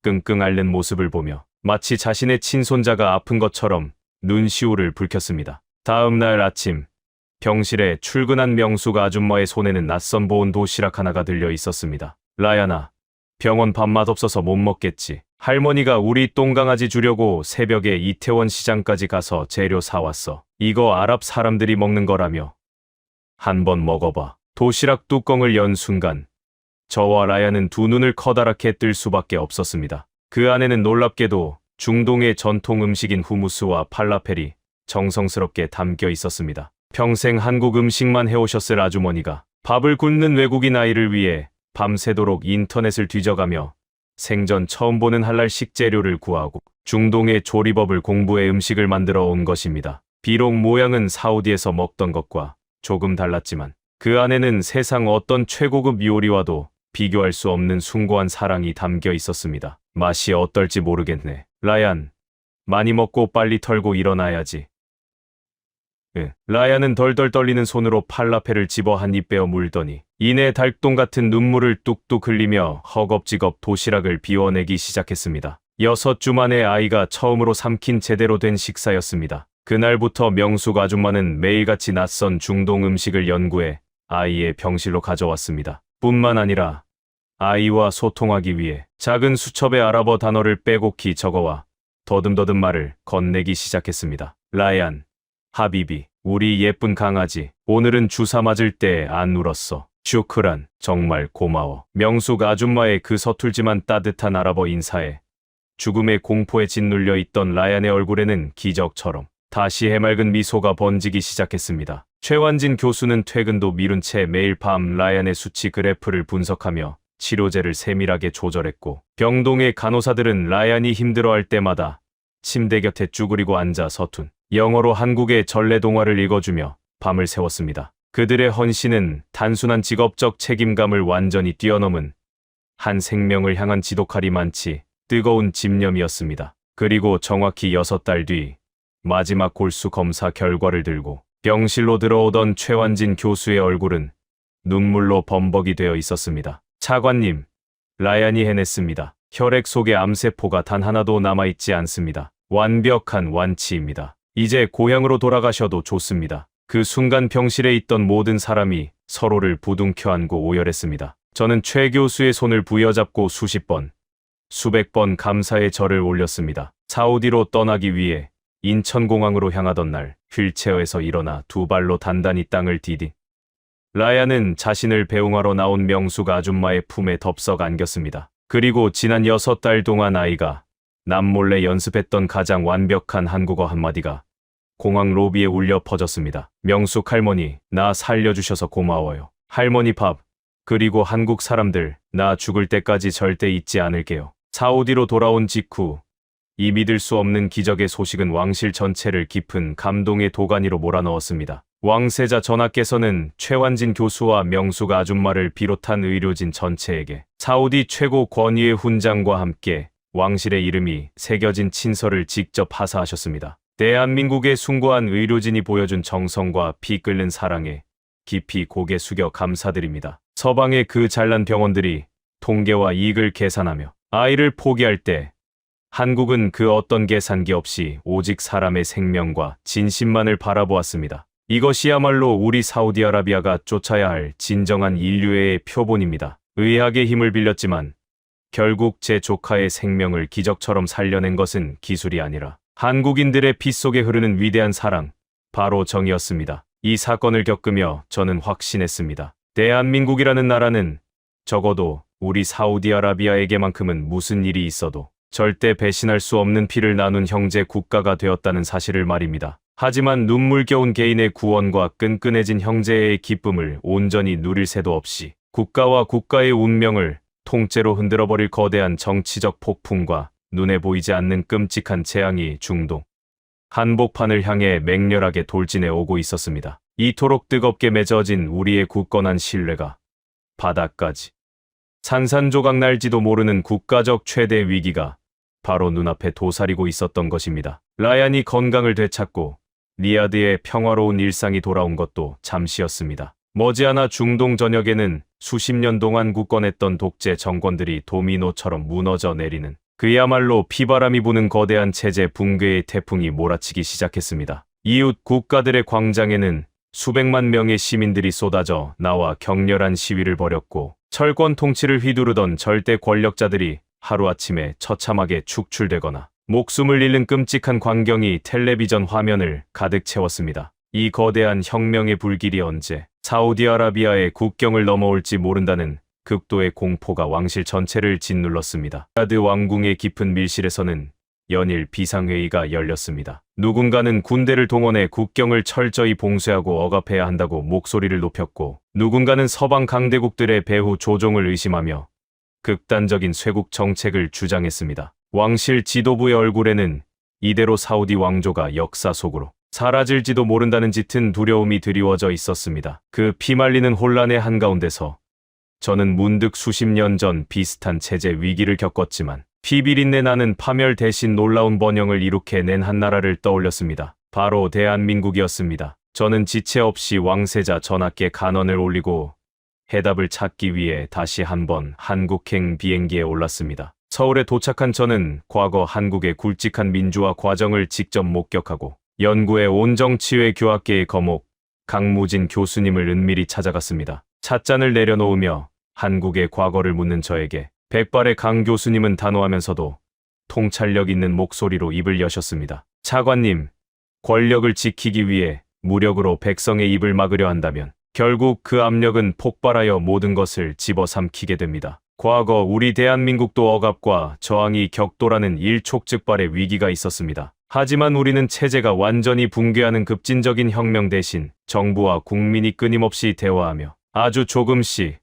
끙끙 앓는 모습을 보며 마치 자신의 친손자가 아픈 것처럼 눈시울을 붉혔습니다. 다음 날 아침 병실에 출근한 명숙 아줌마의 손에는 낯선 보온 도시락 하나가 들려 있었습니다. 라얀아, 병원 밥맛 없어서 못 먹겠지. 할머니가 우리 똥강아지 주려고 새벽에 이태원 시장까지 가서 재료 사왔어. 이거 아랍 사람들이 먹는 거라며. 한번 먹어봐. 도시락 뚜껑을 연 순간 저와 라얀은 두 눈을 커다랗게 뜰 수밖에 없었습니다. 그 안에는 놀랍게도 중동의 전통 음식인 후무스와 팔라펠이 정성스럽게 담겨 있었습니다. 평생 한국 음식만 해오셨을 아주머니가 밥을 굽는 외국인 아이를 위해 밤새도록 인터넷을 뒤져가며 생전 처음 보는 할랄 식재료를 구하고 중동의 조리법을 공부해 음식을 만들어 온 것입니다. 비록 모양은 사우디에서 먹던 것과 조금 달랐지만 그 안에는 세상 어떤 최고급 요리와도 비교할 수 없는 숭고한 사랑이 담겨 있었습니다. 맛이 어떨지 모르겠네. 라얀, 많이 먹고 빨리 털고 일어나야지. 라얀은 덜덜 떨리는 손으로 팔라펠을 집어 한 입 빼어 물더니 이내 달동 같은 눈물을 뚝뚝 흘리며 허겁지겁 도시락을 비워내기 시작했습니다. 6주 만에 아이가 처음으로 삼킨 제대로 된 식사였습니다. 그날부터 명숙 아줌마는 매일같이 낯선 중동 음식을 연구해 아이의 병실로 가져왔습니다. 뿐만 아니라 아이와 소통하기 위해 작은 수첩에 아랍어 단어를 빼곡히 적어와 더듬더듬 말을 건네기 시작했습니다. 라얀, 하비비, 우리 예쁜 강아지, 오늘은 주사 맞을 때 안 울었어. 슈크란, 정말 고마워. 명숙 아줌마의 그 서툴지만 따뜻한 아랍어 인사에 죽음의 공포에 짓눌려 있던 라얀의 얼굴에는 기적처럼 다시 해맑은 미소가 번지기 시작했습니다. 최완진 교수는 퇴근도 미룬 채 매일 밤 라얀의 수치 그래프를 분석하며 치료제를 세밀하게 조절했고, 병동의 간호사들은 라얀이 힘들어할 때마다 침대 곁에 쭈그리고 앉아 서툰 영어로 한국의 전래동화를 읽어주며 밤을 새웠습니다. 그들의 헌신은 단순한 직업적 책임감을 완전히 뛰어넘은 한 생명을 향한 지독하리 많지 뜨거운 집념이었습니다. 그리고 정확히 6달 뒤 마지막 골수 검사 결과를 들고 병실로 들어오던 최완진 교수의 얼굴은 눈물로 범벅이 되어 있었습니다. 차관님, 라얀이 해냈습니다. 혈액 속에 암세포가 단 하나도 남아있지 않습니다. 완벽한 완치입니다. 이제 고향으로 돌아가셔도 좋습니다. 그 순간 병실에 있던 모든 사람이 서로를 부둥켜 안고 오열했습니다. 저는 최 교수의 손을 부여잡고 수십 번, 수백 번 감사의 절을 올렸습니다. 사우디로 떠나기 위해 인천공항으로 향하던 날 휠체어에서 일어나 두 발로 단단히 땅을 디디 라얀은 자신을 배웅하러 나온 명숙 아줌마의 품에 덥석 안겼습니다. 그리고 지난 6달 동안 아이가 남몰래 연습했던 가장 완벽한 한국어 한마디가 공항 로비에 울려 퍼졌습니다. 명숙 할머니, 나 살려주셔서 고마워요. 할머니 밥, 그리고 한국 사람들, 나 죽을 때까지 절대 잊지 않을게요. 사우디로 돌아온 직후 이 믿을 수 없는 기적의 소식은 왕실 전체를 깊은 감동의 도가니로 몰아넣었습니다. 왕세자 전하께서는 최완진 교수와 명숙 아줌마를 비롯한 의료진 전체에게 사우디 최고 권위의 훈장과 함께 왕실의 이름이 새겨진 친서를 직접 하사하셨습니다. 대한민국의 숭고한 의료진이 보여준 정성과 피 끓는 사랑에 깊이 고개 숙여 감사드립니다. 서방의 그 잘난 병원들이 통계와 이익을 계산하며 아이를 포기할 때 한국은 그 어떤 계산기 없이 오직 사람의 생명과 진심만을 바라보았습니다. 이것이야말로 우리 사우디아라비아가 쫓아야 할 진정한 인류애의 표본입니다. 의학의 힘을 빌렸지만 결국 제 조카의 생명을 기적처럼 살려낸 것은 기술이 아니라 한국인들의 피 속에 흐르는 위대한 사랑, 바로 정이었습니다. 이 사건을 겪으며 저는 확신했습니다. 대한민국이라는 나라는 적어도 우리 사우디아라비아에게만큼은 무슨 일이 있어도 절대 배신할 수 없는 피를 나눈 형제 국가가 되었다는 사실을 말입니다. 하지만 눈물겨운 개인의 구원과 끈끈해진 형제의 기쁨을 온전히 누릴 새도 없이 국가와 국가의 운명을 통째로 흔들어버릴 거대한 정치적 폭풍과 눈에 보이지 않는 끔찍한 재앙이 중동 한복판을 향해 맹렬하게 돌진해 오고 있었습니다. 이토록 뜨겁게 맺어진 우리의 굳건한 신뢰가 바닥까지 산산조각 날지도 모르는 국가적 최대 위기가 바로 눈앞에 도사리고 있었던 것입니다. 라얀이 건강을 되찾고 리야드의 평화로운 일상이 돌아온 것도 잠시였습니다. 머지않아 중동 전역에는 수십 년 동안 굳건했던 독재 정권들이 도미노처럼 무너져 내리는 그야말로 피바람이 부는 거대한 체제 붕괴의 태풍이 몰아치기 시작했습니다. 이웃 국가들의 광장에는 수백만 명의 시민들이 쏟아져 나와 격렬한 시위를 벌였고 철권 통치를 휘두르던 절대 권력자들이 하루아침에 처참하게 축출되거나 목숨을 잃는 끔찍한 광경이 텔레비전 화면을 가득 채웠습니다. 이 거대한 혁명의 불길이 언제 사우디아라비아의 국경을 넘어올지 모른다는 극도의 공포가 왕실 전체를 짓눌렀습니다. 리야드 왕궁의 깊은 밀실에서는 연일 비상회의가 열렸습니다. 누군가는 군대를 동원해 국경을 철저히 봉쇄하고 억압해야 한다고 목소리를 높였고, 누군가는 서방 강대국들의 배후 조종을 의심하며 극단적인 쇄국 정책을 주장했습니다. 왕실 지도부의 얼굴에는 이대로 사우디 왕조가 역사 속으로 사라질지도 모른다는 짙은 두려움이 드리워져 있었습니다. 그 피말리는 혼란의 한가운데서 저는 문득 수십 년 전 비슷한 체제 위기를 겪었지만 피비린내 나는 파멸 대신 놀라운 번영을 이룩해낸 한 나라를 떠올렸습니다. 바로 대한민국이었습니다. 저는 지체 없이 왕세자 전하께 간언을 올리고 해답을 찾기 위해 다시 한번 한국행 비행기에 올랐습니다. 서울에 도착한 저는 과거 한국의 굵직한 민주화 과정을 직접 목격하고 연구의 온정치외 교학계의 거목 강무진 교수님을 은밀히 찾아갔습니다. 찻잔을 내려놓으며 한국의 과거를 묻는 저에게 백발의 강 교수님은 단호하면서도 통찰력 있는 목소리로 입을 여셨습니다. 차관님, 권력을 지키기 위해 무력으로 백성의 입을 막으려 한다면 결국 그 압력은 폭발하여 모든 것을 집어삼키게 됩니다. 과거 우리 대한민국도 억압과 저항이 격돌하는 일촉즉발의 위기가 있었습니다. 하지만 우리는 체제가 완전히 붕괴하는 급진적인 혁명 대신 정부와 국민이 끊임없이 대화하며 아주 조금씩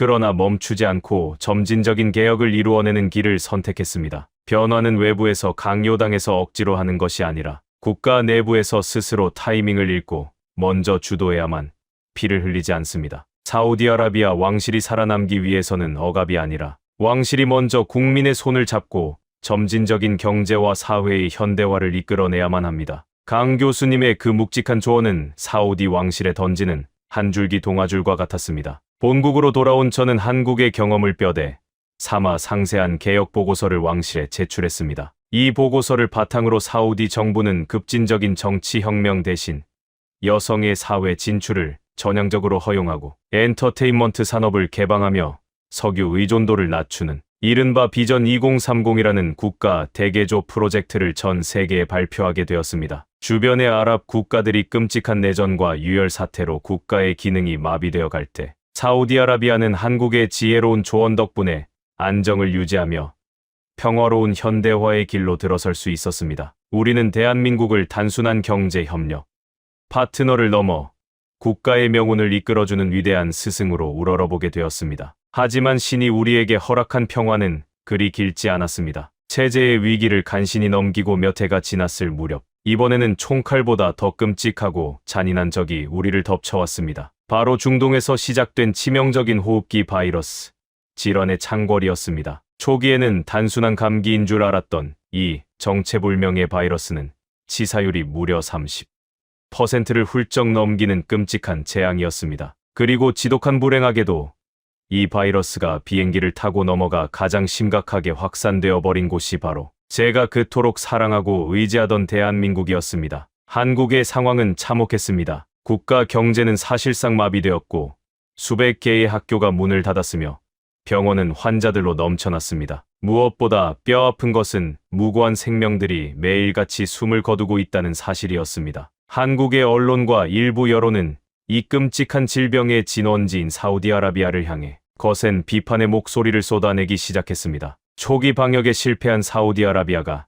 그러나 멈추지 않고 점진적인 개혁을 이루어내는 길을 선택했습니다. 변화는 외부에서 강요당해서 억지로 하는 것이 아니라 국가 내부에서 스스로 타이밍을 읽고 먼저 주도해야만 피를 흘리지 않습니다. 사우디아라비아 왕실이 살아남기 위해서는 억압이 아니라 왕실이 먼저 국민의 손을 잡고 점진적인 경제와 사회의 현대화를 이끌어내야만 합니다. 강 교수님의 그 묵직한 조언은 사우디 왕실에 던지는 한 줄기 동아줄과 같았습니다. 본국으로 돌아온 저는 한국의 경험을 뼈대 삼아 상세한 개혁 보고서를 왕실에 제출했습니다. 이 보고서를 바탕으로 사우디 정부는 급진적인 정치혁명 대신 여성의 사회 진출을 전향적으로 허용하고 엔터테인먼트 산업을 개방하며 석유 의존도를 낮추는 이른바 비전 2030이라는 국가 대개조 프로젝트를 전 세계에 발표하게 되었습니다. 주변의 아랍 국가들이 끔찍한 내전과 유혈 사태로 국가의 기능이 마비되어 갈 때 사우디아라비아는 한국의 지혜로운 조언 덕분에 안정을 유지하며 평화로운 현대화의 길로 들어설 수 있었습니다. 우리는 대한민국을 단순한 경제 협력 파트너를 넘어 국가의 명운을 이끌어주는 위대한 스승으로 우러러보게 되었습니다. 하지만 신이 우리에게 허락한 평화는 그리 길지 않았습니다. 체제의 위기를 간신히 넘기고 몇 해가 지났을 무렵 이번에는 총칼보다 더 끔찍하고 잔인한 적이 우리를 덮쳐왔습니다. 바로 중동에서 시작된 치명적인 호흡기 바이러스 질환의 창궐이었습니다. 초기에는 단순한 감기인 줄 알았던 이 정체불명의 바이러스는 치사율이 무려 30%를 훌쩍 넘기는 끔찍한 재앙이었습니다. 그리고 지독한 불행하게도 이 바이러스가 비행기를 타고 넘어가 가장 심각하게 확산되어 버린 곳이 바로 제가 그토록 사랑하고 의지하던 대한민국이었습니다. 한국의 상황은 참혹했습니다. 국가 경제는 사실상 마비되었고 수백 개의 학교가 문을 닫았으며 병원은 환자들로 넘쳐났습니다. 무엇보다 뼈아픈 것은 무고한 생명들이 매일같이 숨을 거두고 있다는 사실이었습니다. 한국의 언론과 일부 여론은 이 끔찍한 질병의 진원지인 사우디아라비아를 향해 거센 비판의 목소리를 쏟아내기 시작했습니다. 초기 방역에 실패한 사우디아라비아가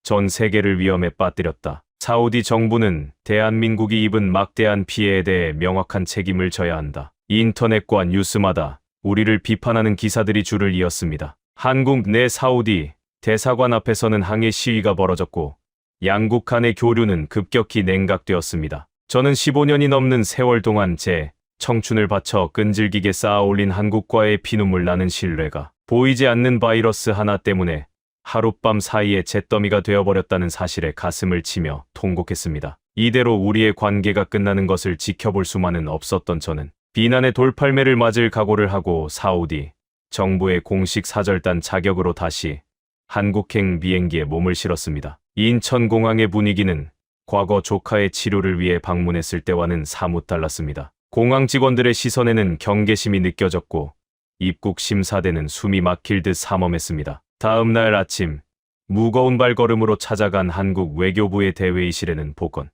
전 세계를 위험에 빠뜨렸다. 사우디 정부는 대한민국이 입은 막대한 피해에 대해 명확한 책임을 져야 한다. 인터넷과 뉴스마다 우리를 비판하는 기사들이 줄을 이었습니다. 한국 내 사우디 대사관 앞에서는 항해 시위가 벌어졌고 양국 간의 교류는 급격히 냉각되었습니다. 저는 15년이 넘는 세월 동안 제 청춘을 바쳐 끈질기게 쌓아올린 한국과의 피눈물 나는 신뢰가 보이지 않는 바이러스 하나 때문에 하룻밤 사이에 잿더미가 되어버렸다는 사실에 가슴을 치며 통곡했습니다. 이대로 우리의 관계가 끝나는 것을 지켜볼 수만은 없었던 저는 비난의 돌팔매를 맞을 각오를 하고 사우디 정부의 공식 사절단 자격으로 다시 한국행 비행기에 몸을 실었습니다. 인천공항의 분위기는 과거 조카의 치료를 위해 방문했을 때와는 사뭇 달랐습니다. 공항 직원들의 시선에는 경계심이 느껴졌고 입국 심사대는 숨이 막힐 듯 삼엄했습니다. 다음 날 아침 무거운 발걸음으로 찾아간 한국 외교부의 대회의실에는 보건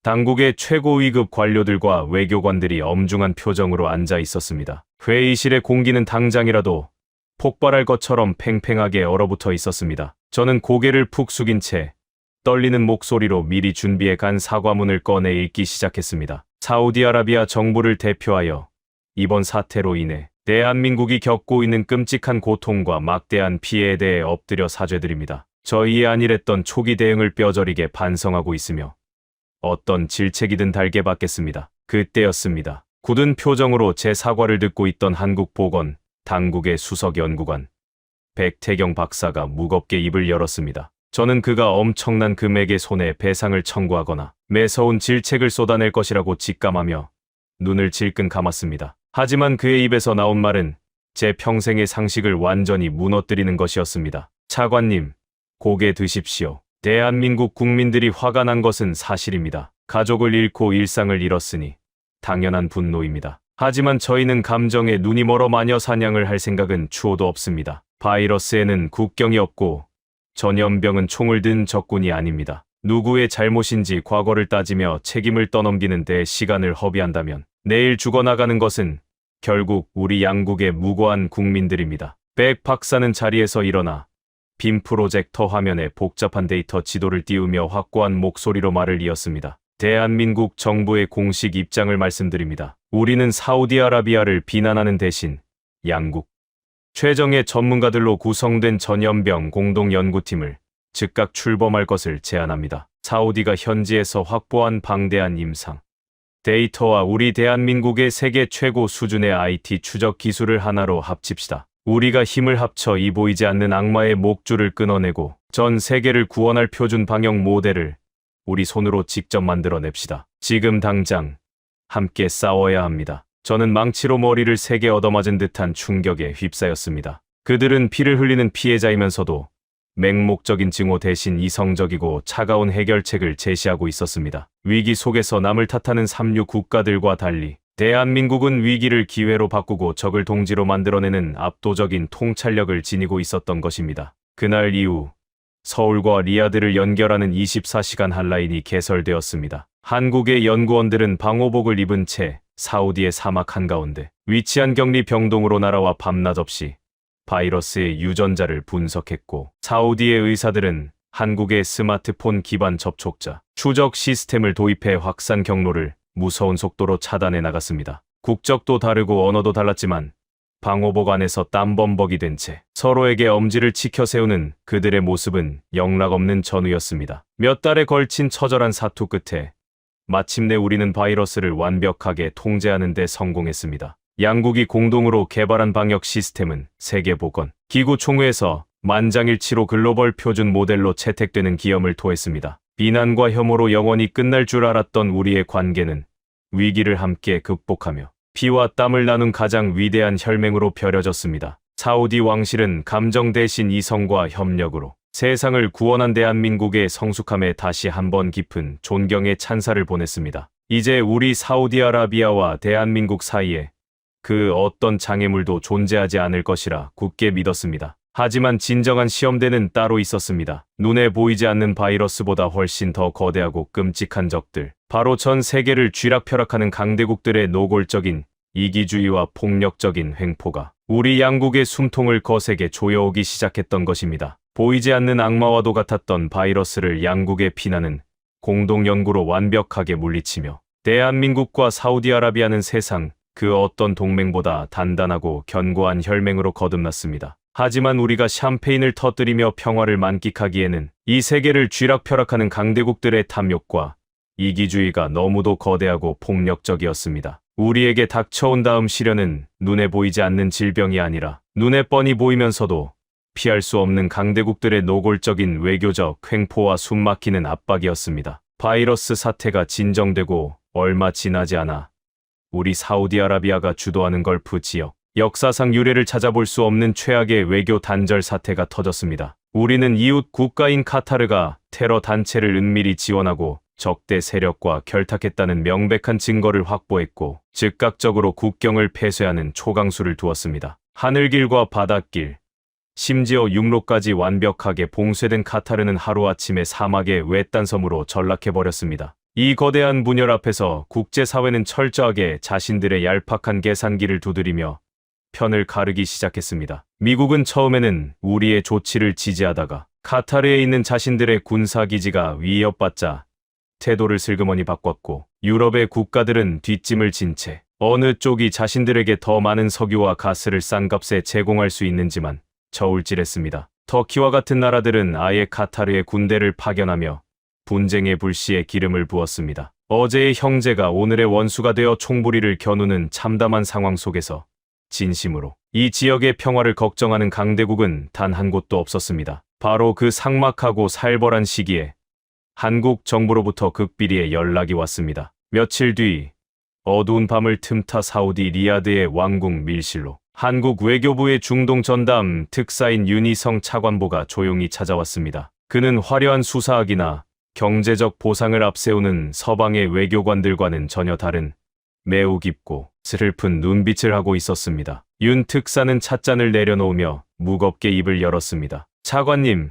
당국의 최고 위급 관료들과 외교관들이 엄중한 표정으로 앉아 있었습니다. 회의실의 공기는 당장이라도 폭발할 것처럼 팽팽하게 얼어붙어 있었습니다. 저는 고개를 푹 숙인 채 떨리는 목소리로 미리 준비해 간 사과문을 꺼내 읽기 시작했습니다. 사우디아라비아 정부를 대표하여 이번 사태로 인해 대한민국이 겪고 있는 끔찍한 고통과 막대한 피해에 대해 엎드려 사죄드립니다. 저희의 안일했던 초기 대응을 뼈저리게 반성하고 있으며 어떤 질책이든 달게 받겠습니다. 그때였습니다. 굳은 표정으로 제 사과를 듣고 있던 한국 보건 당국의 수석 연구관 백태경 박사가 무겁게 입을 열었습니다. 저는 그가 엄청난 금액의 손해 배상을 청구하거나 매서운 질책을 쏟아낼 것이라고 직감하며 눈을 질끈 감았습니다. 하지만 그의 입에서 나온 말은 제 평생의 상식을 완전히 무너뜨리는 것이었습니다. 차관님, 고개 드십시오. 대한민국 국민들이 화가 난 것은 사실입니다. 가족을 잃고 일상을 잃었으니 당연한 분노입니다. 하지만 저희는 감정에 눈이 멀어 마녀 사냥을 할 생각은 추호도 없습니다. 바이러스에는 국경이 없고 전염병은 총을 든 적군이 아닙니다. 누구의 잘못인지 과거를 따지며 책임을 떠넘기는 데 시간을 허비한다면 내일 죽어나가는 것은 결국 우리 양국의 무고한 국민들입니다. 백 박사는 자리에서 일어나 빔 프로젝터 화면에 복잡한 데이터 지도를 띄우며 확고한 목소리로 말을 이었습니다. 대한민국 정부의 공식 입장을 말씀드립니다. 우리는 사우디아라비아를 비난하는 대신 양국 최정예 전문가들로 구성된 전염병 공동연구팀을 즉각 출범할 것을 제안합니다. 사우디가 현지에서 확보한 방대한 임상 데이터와 우리 대한민국의 세계 최고 수준의 IT 추적 기술을 하나로 합칩시다. 우리가 힘을 합쳐 이 보이지 않는 악마의 목줄을 끊어내고 전 세계를 구원할 표준 방역 모델을 우리 손으로 직접 만들어냅시다. 지금 당장 함께 싸워야 합니다. 저는 망치로 머리를 세게 얻어맞은 듯한 충격에 휩싸였습니다. 그들은 피를 흘리는 피해자이면서도 맹목적인 증오 대신 이성적이고 차가운 해결책을 제시하고 있었습니다. 위기 속에서 남을 탓하는 삼류 국가들과 달리 대한민국은 위기를 기회로 바꾸고 적을 동지로 만들어내는 압도적인 통찰력을 지니고 있었던 것입니다. 그날 이후 서울과 리야드를 연결하는 24시간 한라인이 개설되었습니다. 한국의 연구원들은 방호복을 입은 채 사우디의 사막 한가운데 위치한 격리 병동으로 날아와 밤낮 없이 바이러스의 유전자를 분석했고, 사우디의 의사들은 한국의 스마트폰 기반 접촉자 추적 시스템을 도입해 확산 경로를 무서운 속도로 차단해 나갔습니다. 국적도 다르고 언어도 달랐지만 방호복 안에서 땀범벅이 된 채 서로에게 엄지를 치켜 세우는 그들의 모습은 영락없는 전우였습니다. 몇 달에 걸친 처절한 사투 끝에 마침내 우리는 바이러스를 완벽하게 통제하는 데 성공했습니다. 양국이 공동으로 개발한 방역 시스템은 세계보건기구 총회에서 만장일치로 글로벌 표준 모델로 채택되는 기염을 토했습니다. 비난과 혐오로 영원히 끝날 줄 알았던 우리의 관계는 위기를 함께 극복하며 피와 땀을 나눈 가장 위대한 혈맹으로 벼려졌습니다. 사우디 왕실은 감정 대신 이성과 협력으로 세상을 구원한 대한민국의 성숙함에 다시 한번 깊은 존경의 찬사를 보냈습니다. 이제 우리 사우디아라비아와 대한민국 사이에 그 어떤 장애물도 존재하지 않을 것이라 굳게 믿었습니다. 하지만 진정한 시험대는 따로 있었습니다. 눈에 보이지 않는 바이러스보다 훨씬 더 거대하고 끔찍한 적들. 바로 전 세계를 쥐락펴락하는 강대국들의 노골적인 이기주의와 폭력적인 횡포가 우리 양국의 숨통을 거세게 조여오기 시작했던 것입니다. 보이지 않는 악마와도 같았던 바이러스를 양국에 피나는 공동연구로 완벽하게 물리치며 대한민국과 사우디아라비아는 세상 그 어떤 동맹보다 단단하고 견고한 혈맹으로 거듭났습니다. 하지만 우리가 샴페인을 터뜨리며 평화를 만끽하기에는 이 세계를 쥐락펴락하는 강대국들의 탐욕과 이기주의가 너무도 거대하고 폭력적이었습니다. 우리에게 닥쳐온 다음 시련은 눈에 보이지 않는 질병이 아니라 눈에 뻔히 보이면서도 피할 수 없는 강대국들의 노골적인 외교적 횡포와 숨막히는 압박이었습니다. 바이러스 사태가 진정되고 얼마 지나지 않아 우리 사우디아라비아가 주도하는 걸프 지역 역사상 유례를 찾아볼 수 없는 최악의 외교 단절 사태가 터졌습니다. 우리는 이웃 국가인 카타르가 테러 단체를 은밀히 지원하고 적대 세력과 결탁했다는 명백한 증거를 확보했고 즉각적으로 국경을 폐쇄하는 초강수를 두었습니다. 하늘길과 바닷길, 심지어 육로까지 완벽하게 봉쇄된 카타르는 하루아침에 사막의 외딴 섬으로 전락해버렸습니다. 이 거대한 분열 앞에서 국제사회는 철저하게 자신들의 얄팍한 계산기를 두드리며 편을 가르기 시작했습니다. 미국은 처음에는 우리의 조치를 지지하다가 카타르에 있는 자신들의 군사기지가 위협받자 태도를 슬그머니 바꿨고, 유럽의 국가들은 뒷짐을 진 채 어느 쪽이 자신들에게 더 많은 석유와 가스를 싼 값에 제공할 수 있는지만 저울질했습니다. 터키와 같은 나라들은 아예 카타르의 군대를 파견하며 분쟁의 불씨에 기름을 부었습니다. 어제의 형제가 오늘의 원수가 되어 총부리를 겨누는 참담한 상황 속에서 진심으로 이 지역의 평화를 걱정하는 강대국은 단 한 곳도 없었습니다. 바로 그 삭막하고 살벌한 시기에 한국 정부로부터 극비리의 연락이 왔습니다. 며칠 뒤 어두운 밤을 틈타 사우디 리야드의 왕궁 밀실로 한국 외교부의 중동 전담 특사인 윤희성 차관보가 조용히 찾아왔습니다. 그는 화려한 수사학이나 경제적 보상을 앞세우는 서방의 외교관들과는 전혀 다른 매우 깊고 슬픈 눈빛을 하고 있었습니다. 윤 특사는 찻잔을 내려놓으며 무겁게 입을 열었습니다. 차관님,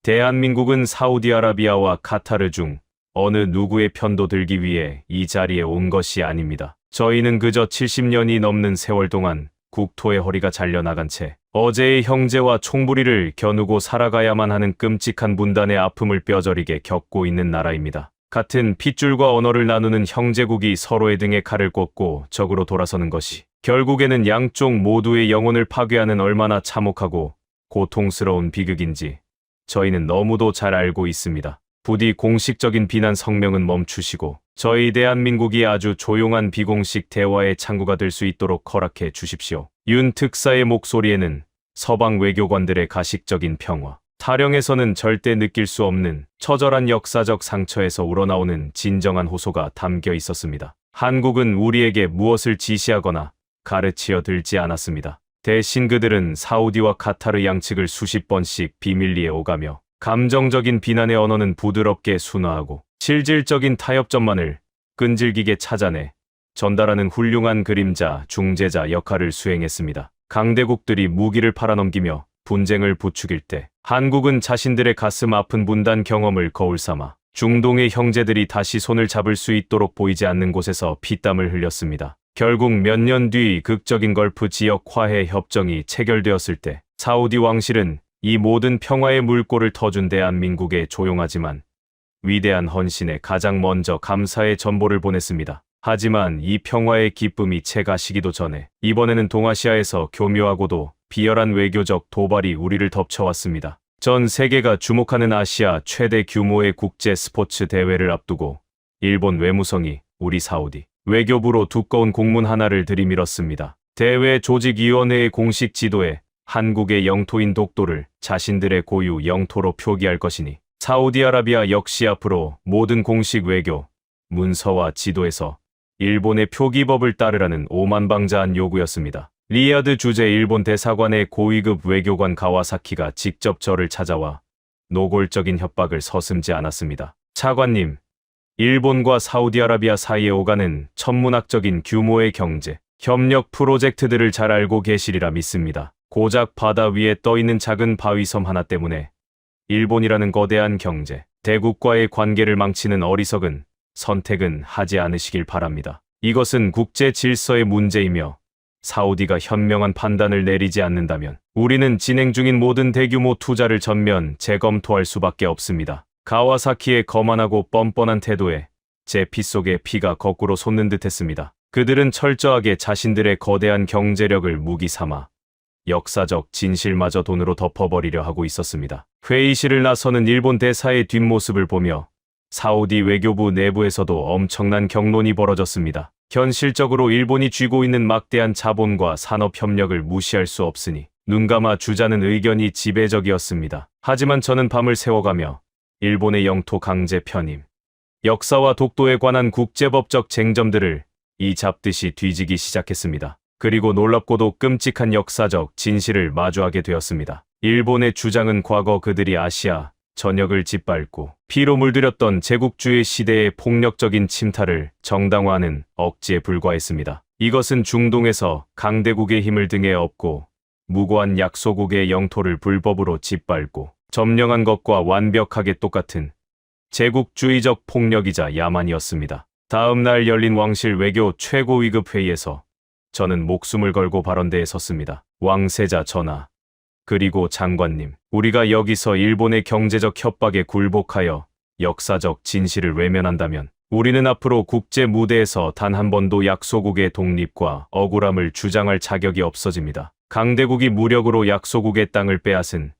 대한민국은 사우디아라비아와 카타르 중 어느 누구의 편도 들기 위해 이 자리에 온 것이 아닙니다. 저희는 그저 70년이 넘는 세월 동안 국토의 허리가 잘려나간 채 어제의 형제와 총부리를 겨누고 살아가야만 하는 끔찍한 분단의 아픔을 뼈저리게 겪고 있는 나라입니다. 같은 핏줄과 언어를 나누는 형제국이 서로의 등에 칼을 꽂고 적으로 돌아서는 것이 결국에는 양쪽 모두의 영혼을 파괴하는 얼마나 참혹하고 고통스러운 비극인지 저희는 너무도 잘 알고 있습니다. 부디 공식적인 비난 성명은 멈추시고 저희 대한민국이 아주 조용한 비공식 대화의 창구가 될 수 있도록 허락해 주십시오. 윤 특사의 목소리에는 서방 외교관들의 가식적인 평화, 타령에서는 절대 느낄 수 없는 처절한 역사적 상처에서 우러나오는 진정한 호소가 담겨 있었습니다. 한국은 우리에게 무엇을 지시하거나 가르치어 들지 않았습니다. 대신 그들은 사우디와 카타르 양측을 수십 번씩 비밀리에 오가며 감정적인 비난의 언어는 부드럽게 순화하고 실질적인 타협점만을 끈질기게 찾아내 전달하는 훌륭한 그림자, 중재자 역할을 수행했습니다. 강대국들이 무기를 팔아넘기며 분쟁을 부추길 때 한국은 자신들의 가슴 아픈 분단 경험을 거울 삼아 중동의 형제들이 다시 손을 잡을 수 있도록 보이지 않는 곳에서 피땀을 흘렸습니다. 결국 몇 년 뒤 극적인 걸프 지역 화해 협정이 체결되었을 때 사우디 왕실은 이 모든 평화의 물꼬를 터준 대한민국의 조용하지만 위대한 헌신에 가장 먼저 감사의 전보를 보냈습니다. 하지만 이 평화의 기쁨이 채 가시기도 전에 이번에는 동아시아에서 교묘하고도 비열한 외교적 도발이 우리를 덮쳐왔습니다. 전 세계가 주목하는 아시아 최대 규모의 국제 스포츠 대회를 앞두고 일본 외무성이 우리 사우디 외교부로 두꺼운 공문 하나를 들이밀었습니다. 대회 조직위원회의 공식 지도에 한국의 영토인 독도를 자신들의 고유 영토로 표기할 것이니 사우디아라비아 역시 앞으로 모든 공식 외교, 문서와 지도에서 일본의 표기법을 따르라는 오만방자한 요구였습니다. 리야드 주재 일본 대사관의 고위급 외교관 가와사키가 직접 저를 찾아와 노골적인 협박을 서슴지 않았습니다. 차관님, 일본과 사우디아라비아 사이에 오가는 천문학적인 규모의 경제, 협력 프로젝트들을 잘 알고 계시리라 믿습니다. 고작 바다 위에 떠있는 작은 바위섬 하나 때문에 일본이라는 거대한 경제, 대국과의 관계를 망치는 어리석은 선택은 하지 않으시길 바랍니다. 이것은 국제 질서의 문제이며 사우디가 현명한 판단을 내리지 않는다면 우리는 진행 중인 모든 대규모 투자를 전면 재검토할 수밖에 없습니다. 가와사키의 거만하고 뻔뻔한 태도에 제 피 속에 피가 거꾸로 솟는 듯했습니다. 그들은 철저하게 자신들의 거대한 경제력을 무기 삼아 역사적 진실마저 돈으로 덮어버리려 하고 있었습니다. 회의실을 나서는 일본 대사의 뒷모습을 보며 사우디 외교부 내부에서도 엄청난 격론이 벌어졌습니다. 현실적으로 일본이 쥐고 있는 막대한 자본과 산업협력을 무시할 수 없으니 눈감아 주자는 의견이 지배적이었습니다. 하지만 저는 밤을 새워가며 일본의 영토 강제 편입, 역사와 독도에 관한 국제법적 쟁점들을 이 잡듯이 뒤지기 시작했습니다. 그리고 놀랍고도 끔찍한 역사적 진실을 마주하게 되었습니다. 일본의 주장은 과거 그들이 아시아 전역을 짓밟고 피로 물들였던 제국주의 시대의 폭력적인 침탈을 정당화하는 억지에 불과했습니다. 이것은 중동에서 강대국의 힘을 등에 업고 무고한 약소국의 영토를 불법으로 짓밟고 점령한 것과 완벽하게 똑같은 제국주의적 폭력이자 야만이었습니다. 다음 날 열린 왕실 외교 최고위급 회의에서 저는 목숨을 걸고 발언대에 섰습니다. 왕세자 전하, 그리고 장관님, 우리가 여기서 일본의 경제적 협박에 굴복하여 역사적 진실을 외면한다면 우리는 앞으로 국제 무대에서 단 한 번도 약소국의 독립과 억울함을 주장할 자격이 없어집니다. 강대국이 무력으로 약소국의 땅을 빼앗은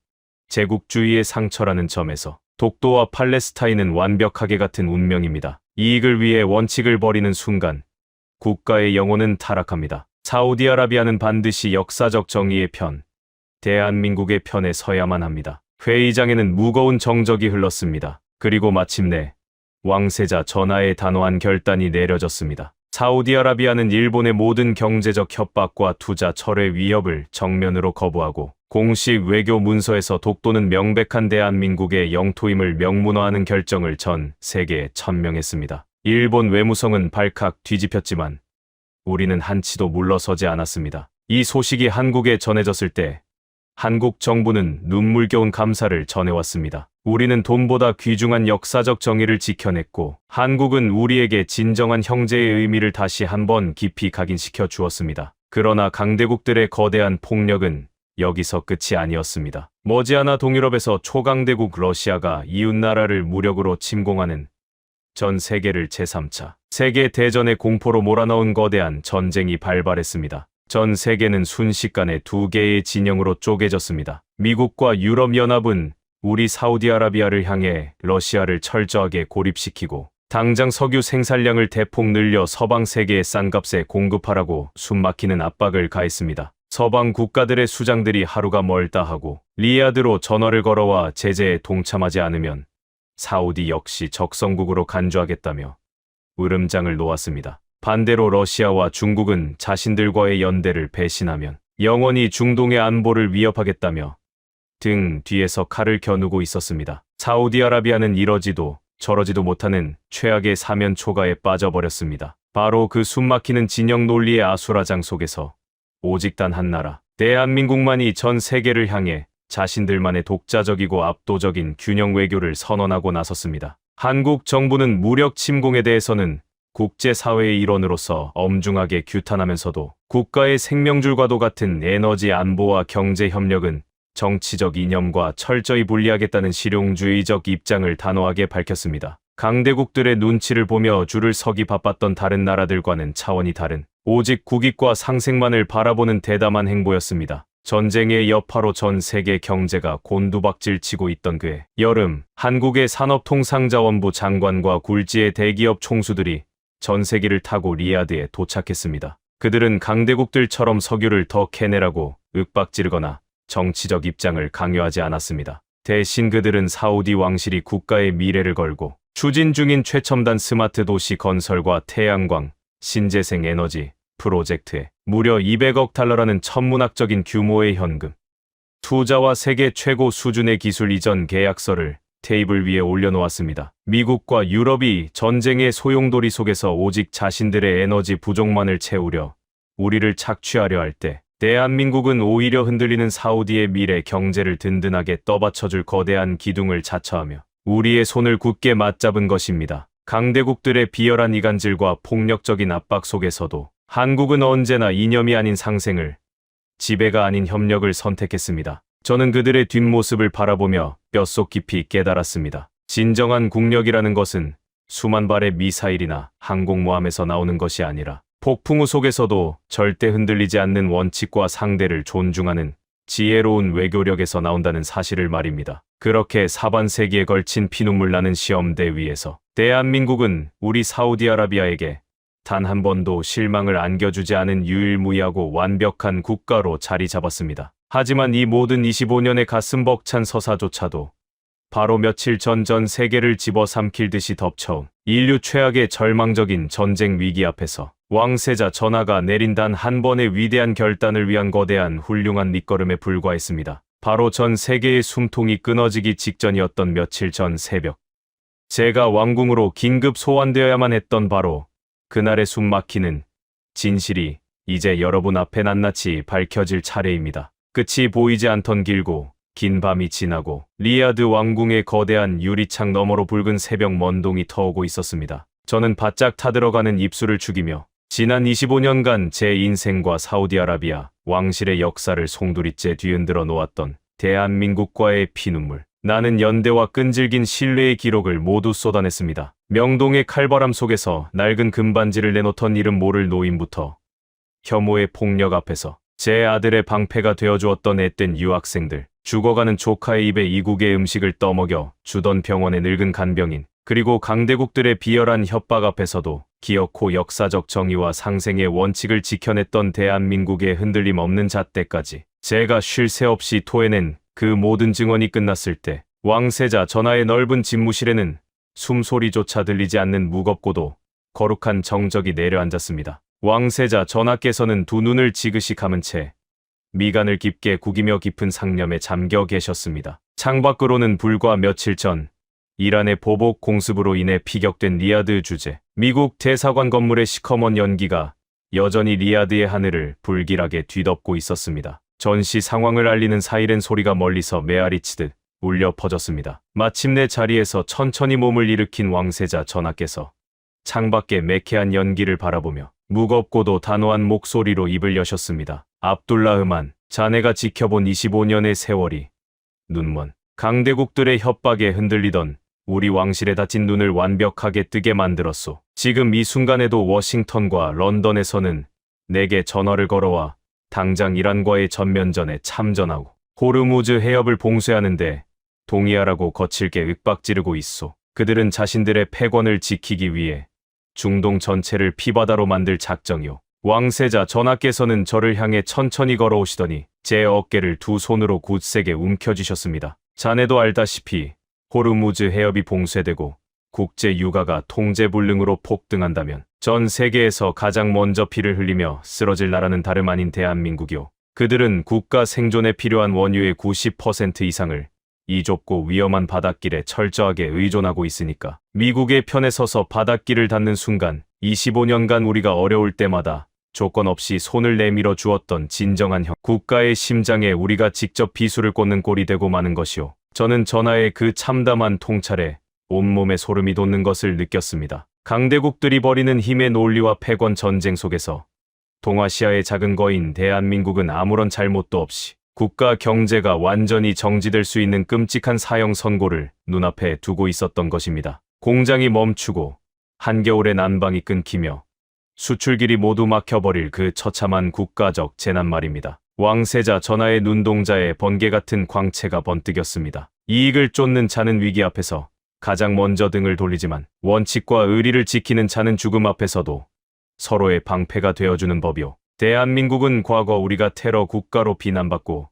제국주의의 상처라는 점에서 독도와 팔레스타인은 완벽하게 같은 운명입니다. 이익을 위해 원칙을 버리는 순간 국가의 영혼은 타락합니다. 사우디아라비아는 반드시 역사적 정의의 편, 대한민국의 편에 서야만 합니다. 회의장에는 무거운 정적이 흘렀습니다. 그리고 마침내 왕세자 전하의 단호한 결단이 내려졌습니다. 사우디아라비아는 일본의 모든 경제적 협박과 투자 철회 위협을 정면으로 거부하고 공식 외교 문서에서 독도는 명백한 대한민국의 영토임을 명문화하는 결정을 전 세계에 천명했습니다. 일본 외무성은 발칵 뒤집혔지만 우리는 한치도 물러서지 않았습니다. 이 소식이 한국에 전해졌을 때 한국 정부는 눈물겨운 감사를 전해왔습니다. 우리는 돈보다 귀중한 역사적 정의를 지켜냈고 한국은 우리에게 진정한 형제의 의미를 다시 한번 깊이 각인시켜 주었습니다. 그러나 강대국들의 거대한 폭력은 여기서 끝이 아니었습니다. 머지않아 동유럽에서 초강대국 러시아가 이웃나라를 무력으로 침공하는 전 세계를 제3차 세계대전의 공포로 몰아넣은 거대한 전쟁이 발발했습니다. 전 세계는 순식간에 두 개의 진영으로 쪼개졌습니다. 미국과 유럽연합은 우리 사우디아라비아를 향해 러시아를 철저하게 고립시키고 당장 석유 생산량을 대폭 늘려 서방 세계에 싼 값에 공급하라고 숨막히는 압박을 가했습니다. 서방 국가들의 수장들이 하루가 멀다 하고 리야드로 전화를 걸어와 제재에 동참하지 않으면 사우디 역시 적성국으로 간주하겠다며 으름장을 놓았습니다. 반대로 러시아와 중국은 자신들과의 연대를 배신하면 영원히 중동의 안보를 위협하겠다며 등 뒤에서 칼을 겨누고 있었습니다. 사우디아라비아는 이러지도 저러지도 못하는 최악의 사면초가에 빠져버렸습니다. 바로 그 숨막히는 진영 논리의 아수라장 속에서 오직 단 한 나라, 대한민국만이 전 세계를 향해 자신들만의 독자적이고 압도적인 균형 외교를 선언하고 나섰습니다. 한국 정부는 무력 침공에 대해서는 국제사회의 일원으로서 엄중하게 규탄하면서도 국가의 생명줄과도 같은 에너지 안보와 경제 협력은 정치적 이념과 철저히 분리하겠다는 실용주의적 입장을 단호하게 밝혔습니다. 강대국들의 눈치를 보며 줄을 서기 바빴던 다른 나라들과는 차원이 다른 오직 국익과 상생만을 바라보는 대담한 행보였습니다. 전쟁의 여파로 전 세계 경제가 곤두박질치고 있던 그해 여름, 한국의 산업통상자원부 장관과 굴지의 대기업 총수들이 전세기를 타고 리야드에 도착했습니다. 그들은 강대국들처럼 석유를 더 캐내라고 윽박지르거나 정치적 입장을 강요하지 않았습니다. 대신 그들은 사우디 왕실이 국가의 미래를 걸고 추진 중인 최첨단 스마트 도시 건설과 태양광, 신재생 에너지 프로젝트에 무려 200억 달러라는 천문학적인 규모의 현금 투자와 세계 최고 수준의 기술 이전 계약서를 테이블 위에 올려놓았습니다. 미국과 유럽이 전쟁의 소용돌이 속에서 오직 자신들의 에너지 부족만을 채우려 우리를 착취하려 할 때 대한민국은 오히려 흔들리는 사우디의 미래 경제를 든든하게 떠받쳐줄 거대한 기둥을 자처하며 우리의 손을 굳게 맞잡은 것입니다. 강대국들의 비열한 이간질과 폭력적인 압박 속에서도 한국은 언제나 이념이 아닌 상생을, 지배가 아닌 협력을 선택했습니다. 저는 그들의 뒷모습을 바라보며 뼛속 깊이 깨달았습니다. 진정한 국력이라는 것은 수만 발의 미사일이나 항공모함에서 나오는 것이 아니라 폭풍우 속에서도 절대 흔들리지 않는 원칙과 상대를 존중하는 지혜로운 외교력에서 나온다는 사실을 말입니다. 그렇게 사반세기에 걸친 피눈물 나는 시험대 위에서 대한민국은 우리 사우디아라비아에게 단 한 번도 실망을 안겨주지 않은 유일무이하고 완벽한 국가로 자리 잡았습니다. 하지만 이 모든 25년의 가슴 벅찬 서사조차도 바로 며칠 전 세계를 집어삼킬 듯이 덮쳐온 인류 최악의 절망적인 전쟁 위기 앞에서 왕세자 전하가 내린 단 한 번의 위대한 결단을 위한 거대한 훌륭한 밑거름에 불과했습니다. 바로 전 세계의 숨통이 끊어지기 직전이었던 며칠 전 새벽. 제가 왕궁으로 긴급 소환되어야만 했던 바로 그날의 숨막히는 진실이 이제 여러분 앞에 낱낱이 밝혀질 차례입니다. 끝이 보이지 않던 길고 긴 밤이 지나고 리야드 왕궁의 거대한 유리창 너머로 붉은 새벽 먼동이 터오고 있었습니다. 저는 바짝 타들어가는 입술을 죽이며 지난 25년간 제 인생과 사우디아라비아 왕실의 역사를 송두리째 뒤흔들어 놓았던 대한민국과의 피눈물, 나는 연대와 끈질긴 신뢰의 기록을 모두 쏟아냈습니다. 명동의 칼바람 속에서 낡은 금반지를 내놓던 이름 모를 노인부터 혐오의 폭력 앞에서 제 아들의 방패가 되어주었던 앳된 유학생들, 죽어가는 조카의 입에 이국의 음식을 떠먹여 주던 병원의 늙은 간병인, 그리고 강대국들의 비열한 협박 앞에서도 기어코 역사적 정의와 상생의 원칙을 지켜냈던 대한민국의 흔들림 없는 잣대까지 제가 쉴 새 없이 토해낸 그 모든 증언이 끝났을 때 왕세자 전하의 넓은 집무실에는 숨소리조차 들리지 않는 무겁고도 거룩한 정적이 내려앉았습니다. 왕세자 전하께서는 두 눈을 지그시 감은 채 미간을 깊게 구기며 깊은 상념에 잠겨 계셨습니다. 창밖으로는 불과 며칠 전 이란의 보복 공습으로 인해 피격된 리야드 주재, 미국 대사관 건물의 시커먼 연기가 여전히 리야드의 하늘을 불길하게 뒤덮고 있었습니다. 전시 상황을 알리는 사이렌 소리가 멀리서 메아리치듯 울려 퍼졌습니다. 마침내 자리에서 천천히 몸을 일으킨 왕세자 전하께서 창밖에 매캐한 연기를 바라보며 무겁고도 단호한 목소리로 입을 여셨습니다. 압둘라흐만, 자네가 지켜본 25년의 세월이 눈먼 강대국들의 협박에 흔들리던 우리 왕실의 닫힌 눈을 완벽하게 뜨게 만들었소. 지금 이 순간에도 워싱턴과 런던에서는 내게 전화를 걸어와 당장 이란과의 전면전에 참전하고 호르무즈 해협을 봉쇄하는데 동의하라고 거칠게 윽박지르고 있소. 그들은 자신들의 패권을 지키기 위해 중동 전체를 피바다로 만들 작정이오. 왕세자 전하께서는 저를 향해 천천히 걸어오시더니 제 어깨를 두 손으로 굳세게 움켜쥐셨습니다. 자네도 알다시피 호르무즈 해협이 봉쇄되고 국제 유가가 통제불능으로 폭등한다면 전 세계에서 가장 먼저 피를 흘리며 쓰러질 나라는 다름 아닌 대한민국이오. 그들은 국가 생존에 필요한 원유의 90% 이상을 이 좁고 위험한 바닷길에 철저하게 의존하고 있으니까 미국의 편에 서서 바닷길을 닫는 순간 25년간 우리가 어려울 때마다 조건 없이 손을 내밀어 주었던 진정한 국가의 심장에 우리가 직접 비수를 꽂는 꼴이 되고 마는 것이오. 저는 전하의 그 참담한 통찰에 온몸에 소름이 돋는 것을 느꼈습니다. 강대국들이 벌이는 힘의 논리와 패권 전쟁 속에서 동아시아의 작은 거인 대한민국은 아무런 잘못도 없이 국가 경제가 완전히 정지될 수 있는 끔찍한 사형 선고를 눈앞에 두고 있었던 것입니다. 공장이 멈추고 한겨울의 난방이 끊기며 수출길이 모두 막혀버릴 그 처참한 국가적 재난 말입니다. 왕세자 전하의 눈동자에 번개 같은 광채가 번뜩였습니다. 이익을 쫓는 자는 위기 앞에서 가장 먼저 등을 돌리지만 원칙과 의리를 지키는 자는 죽음 앞에서도 서로의 방패가 되어주는 법이오. 대한민국은 과거 우리가 테러 국가로 비난받고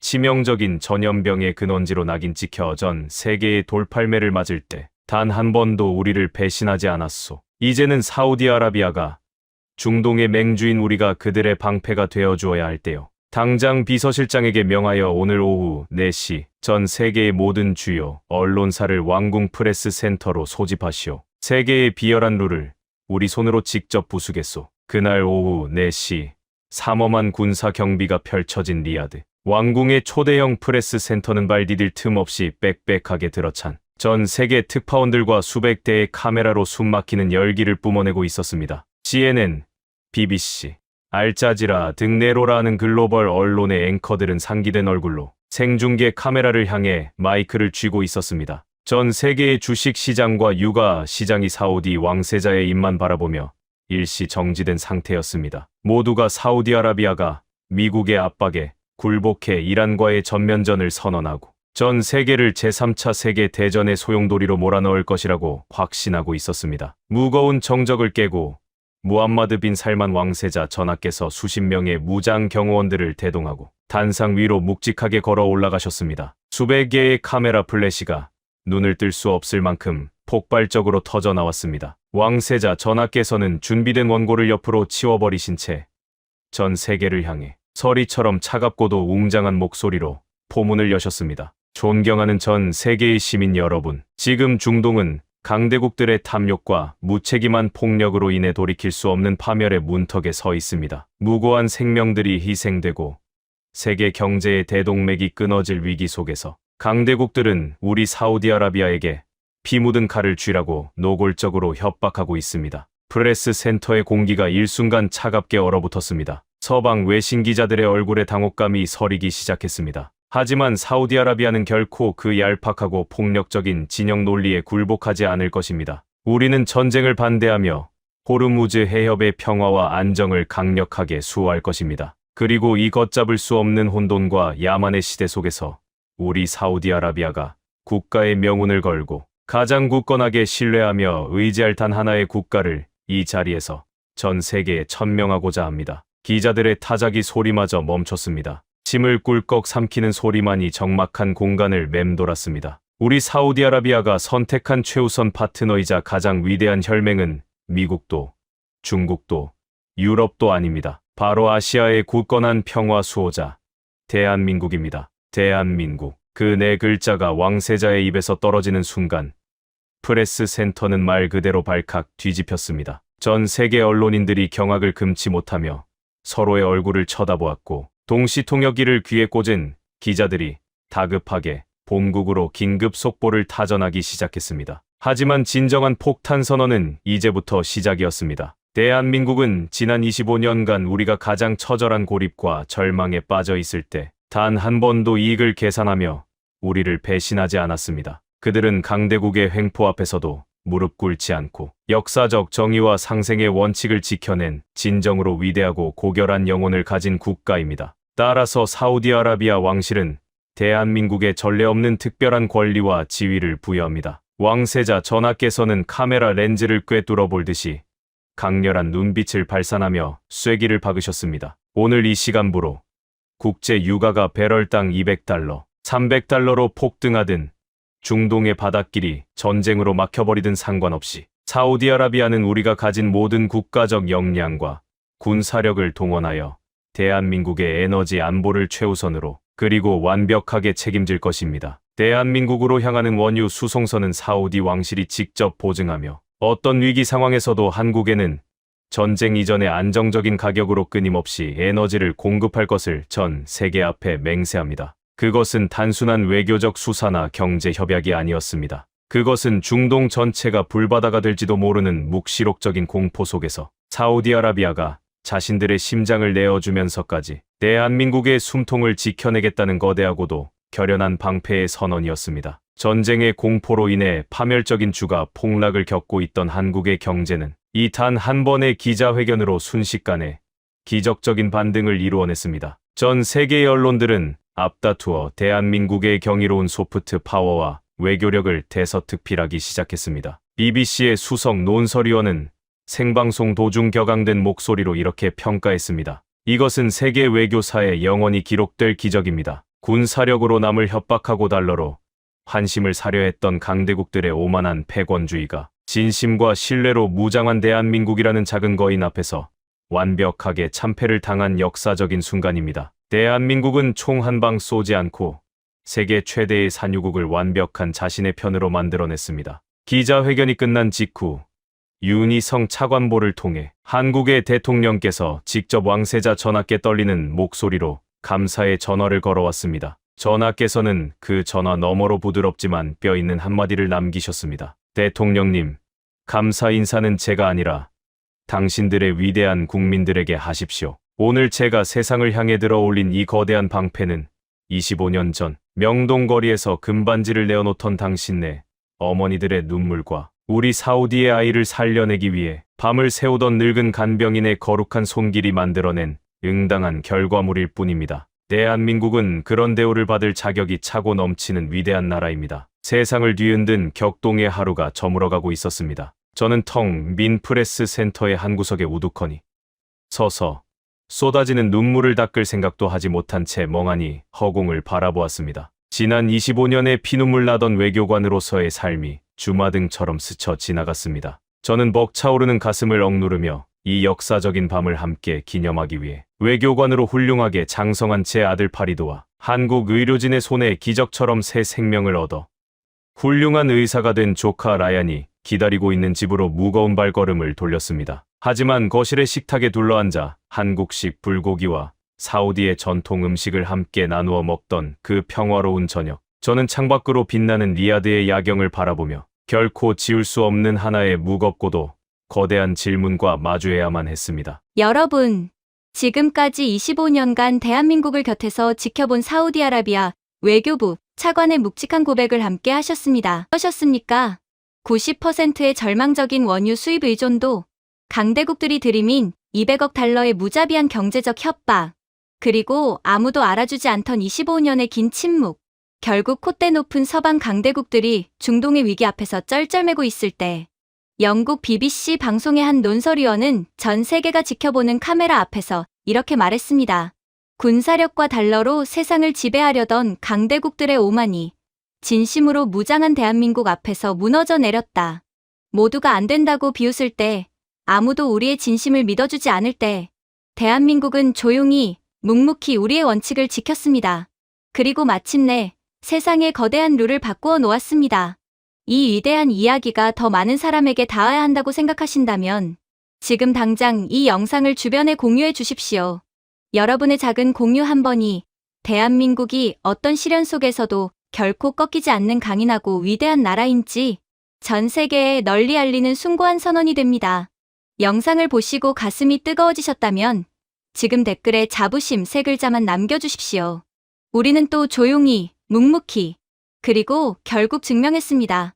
치명적인 전염병의 근원지로 낙인 찍혀 전 세계의 돌팔매를 맞을 때 단 한 번도 우리를 배신하지 않았소. 이제는 사우디아라비아가 중동의 맹주인 우리가 그들의 방패가 되어주어야 할 때요. 당장 비서실장에게 명하여 오늘 오후 4시 전 세계의 모든 주요 언론사를 왕궁 프레스 센터로 소집하시오. 세계의 비열한 룰을 우리 손으로 직접 부수겠소. 그날 오후 4시 삼엄한 군사 경비가 펼쳐진 리야드. 왕궁의 초대형 프레스 센터는 발 디딜 틈 없이 빽빽하게 들어찬 전 세계 특파원들과 수백 대의 카메라로 숨막히는 열기를 뿜어내고 있었습니다. CNN, BBC, 알자지라 등 네로라는 글로벌 언론의 앵커들은 상기된 얼굴로 생중계 카메라를 향해 마이크를 쥐고 있었습니다. 전 세계의 주식 시장과 유가 시장이 사우디 왕세자의 입만 바라보며 일시 정지된 상태였습니다. 모두가 사우디아라비아가 미국의 압박에 굴복해 이란과의 전면전을 선언하고 전 세계를 제3차 세계 대전의 소용돌이로 몰아넣을 것이라고 확신하고 있었습니다. 무거운 정적을 깨고 무함마드 빈 살만 왕세자 전하께서 수십 명의 무장 경호원들을 대동하고 단상 위로 묵직하게 걸어 올라가셨습니다. 수백 개의 카메라 플래시가 눈을 뜰 수 없을 만큼 폭발적으로 터져 나왔습니다. 왕세자 전하께서는 준비된 원고를 옆으로 치워버리신 채 전 세계를 향해 서리처럼 차갑고도 웅장한 목소리로 포문을 여셨습니다. 존경하는 전 세계의 시민 여러분, 지금 중동은 강대국들의 탐욕과 무책임한 폭력으로 인해 돌이킬 수 없는 파멸의 문턱에 서 있습니다. 무고한 생명들이 희생되고 세계 경제의 대동맥이 끊어질 위기 속에서 강대국들은 우리 사우디아라비아에게 피 묻은 칼을 쥐라고 노골적으로 협박하고 있습니다. 프레스 센터의 공기가 일순간 차갑게 얼어붙었습니다. 서방 외신 기자들의 얼굴에 당혹감이 서리기 시작했습니다. 하지만 사우디아라비아는 결코 그 얄팍하고 폭력적인 진영 논리에 굴복하지 않을 것입니다. 우리는 전쟁을 반대하며 호르무즈 해협의 평화와 안정을 강력하게 수호할 것입니다. 그리고 이 걷잡을 수 없는 혼돈과 야만의 시대 속에서 우리 사우디아라비아가 국가의 명운을 걸고 가장 굳건하게 신뢰하며 의지할 단 하나의 국가를 이 자리에서 전 세계에 천명하고자 합니다. 기자들의 타자기 소리마저 멈췄습니다. 침을 꿀꺽 삼키는 소리만이 적막한 공간을 맴돌았습니다. 우리 사우디아라비아가 선택한 최우선 파트너이자 가장 위대한 혈맹은 미국도 중국도 유럽도 아닙니다. 바로 아시아의 굳건한 평화 수호자 대한민국입니다. 대한민국. 그 네 글자가 왕세자의 입에서 떨어지는 순간 프레스 센터는 말 그대로 발칵 뒤집혔습니다. 전 세계 언론인들이 경악을 금치 못하며 서로의 얼굴을 쳐다보았고 동시 통역기를 귀에 꽂은 기자들이 다급하게 본국으로 긴급 속보를 타전하기 시작했습니다. 하지만 진정한 폭탄 선언은 이제부터 시작이었습니다. 대한민국은 지난 25년간 우리가 가장 처절한 고립과 절망에 빠져 있을 때 단 한 번도 이익을 계산하며 우리를 배신하지 않았습니다. 그들은 강대국의 횡포 앞에서도 무릎 꿇지 않고 역사적 정의와 상생의 원칙을 지켜낸 진정으로 위대하고 고결한 영혼을 가진 국가입니다. 따라서 사우디아라비아 왕실은 대한민국에 전례 없는 특별한 권리와 지위를 부여합니다. 왕세자 전하께서는 카메라 렌즈를 꿰뚫어 볼 듯이 강렬한 눈빛을 발산하며 쐐기를 박으셨습니다. 오늘 이 시간부로 국제 유가가 배럴당 200달러, 300달러로 폭등하든 중동의 바닷길이 전쟁으로 막혀버리든 상관없이 사우디아라비아는 우리가 가진 모든 국가적 역량과 군사력을 동원하여 대한민국의 에너지 안보를 최우선으로 그리고 완벽하게 책임질 것입니다. 대한민국으로 향하는 원유 수송선은 사우디 왕실이 직접 보증하며 어떤 위기 상황에서도 한국에는 전쟁 이전의 안정적인 가격으로 끊임없이 에너지를 공급할 것을 전 세계 앞에 맹세합니다. 그것은 단순한 외교적 수사나 경제 협약이 아니었습니다. 그것은 중동 전체가 불바다가 될지도 모르는 묵시록적인 공포 속에서 사우디아라비아가 자신들의 심장을 내어주면서까지 대한민국의 숨통을 지켜내겠다는 거대하고도 결연한 방패의 선언이었습니다. 전쟁의 공포로 인해 파멸적인 주가 폭락을 겪고 있던 한국의 경제는 이 단 한 번의 기자회견으로 순식간에 기적적인 반등을 이루어냈습니다. 전 세계의 언론들은 앞다투어 대한민국의 경이로운 소프트 파워와 외교력을 대서특필하기 시작했습니다. BBC의 수석 논설위원은 생방송 도중 격앙된 목소리로 이렇게 평가했습니다. 이것은 세계 외교사에 영원히 기록될 기적입니다. 군사력으로 남을 협박하고 달러로 환심을 사려 했던 강대국들의 오만한 패권주의가 진심과 신뢰로 무장한 대한민국이라는 작은 거인 앞에서 완벽하게 참패를 당한 역사적인 순간입니다. 대한민국은 총 한 방 쏘지 않고 세계 최대의 산유국을 완벽한 자신의 편으로 만들어냈습니다. 기자회견이 끝난 직후 윤희성 차관보를 통해 한국의 대통령께서 직접 왕세자 전하께 떨리는 목소리로 감사의 전화를 걸어왔습니다. 전하께서는 그 전화 너머로 부드럽지만 뼈있는 한마디를 남기셨습니다. 대통령님, 감사 인사는 제가 아니라 당신들의 위대한 국민들에게 하십시오. 오늘 제가 세상을 향해 들어 올린 이 거대한 방패는 25년 전 명동거리에서 금반지를 내어놓던 당신네 어머니들의 눈물과 우리 사우디의 아이를 살려내기 위해 밤을 새우던 늙은 간병인의 거룩한 손길이 만들어낸 응당한 결과물일 뿐입니다. 대한민국은 그런 대우를 받을 자격이 차고 넘치는 위대한 나라입니다. 세상을 뒤흔든 격동의 하루가 저물어가고 있었습니다. 저는 텅 빈 프레스 센터의 한 구석에 우두커니 서서 쏟아지는 눈물을 닦을 생각도 하지 못한 채 멍하니 허공을 바라보았습니다. 지난 25년의 피눈물 나던 외교관으로서의 삶이 주마등처럼 스쳐 지나갔습니다. 저는 벅차오르는 가슴을 억누르며 이 역사적인 밤을 함께 기념하기 위해 외교관으로 훌륭하게 장성한 제 아들 파리드와 한국 의료진의 손에 기적처럼 새 생명을 얻어 훌륭한 의사가 된 조카 라얀이 기다리고 있는 집으로 무거운 발걸음을 돌렸습니다. 하지만 거실의 식탁에 둘러앉아 한국식 불고기와 사우디의 전통 음식을 함께 나누어 먹던 그 평화로운 저녁, 저는 창밖으로 빛나는 리야드의 야경을 바라보며 결코 지울 수 없는 하나의 무겁고도 거대한 질문과 마주해야만 했습니다. 여러분, 지금까지 25년간 대한민국을 곁에서 지켜본 사우디아라비아 외교부 차관의 묵직한 고백을 함께 하셨습니다. 어떠셨습니까? 90%의 절망적인 원유 수입 의존도, 강대국들이 들이민 200억 달러의 무자비한 경제적 협박, 그리고 아무도 알아주지 않던 25년의 긴 침묵. 결국 콧대 높은 서방 강대국들이 중동의 위기 앞에서 쩔쩔매고 있을 때 영국 BBC 방송의 한 논설위원은 전 세계가 지켜보는 카메라 앞에서 이렇게 말했습니다. 군사력과 달러로 세상을 지배하려던 강대국들의 오만이 진심으로 무장한 대한민국 앞에서 무너져 내렸다. 모두가 안 된다고 비웃을 때, 아무도 우리의 진심을 믿어주지 않을 때, 대한민국은 조용히 묵묵히 우리의 원칙을 지켰습니다. 그리고 마침내 세상의 거대한 룰을 바꾸어 놓았습니다. 이 위대한 이야기가 더 많은 사람에게 닿아야 한다고 생각하신다면 지금 당장 이 영상을 주변에 공유해 주십시오. 여러분의 작은 공유 한 번이 대한민국이 어떤 시련 속에서도 결코 꺾이지 않는 강인하고 위대한 나라인지 전 세계에 널리 알리는 숭고한 선언이 됩니다. 영상을 보시고 가슴이 뜨거워지셨다면 지금 댓글에 자부심 3글자만 남겨주십시오. 우리는 또 조용히, 묵묵히, 그리고 결국 증명했습니다.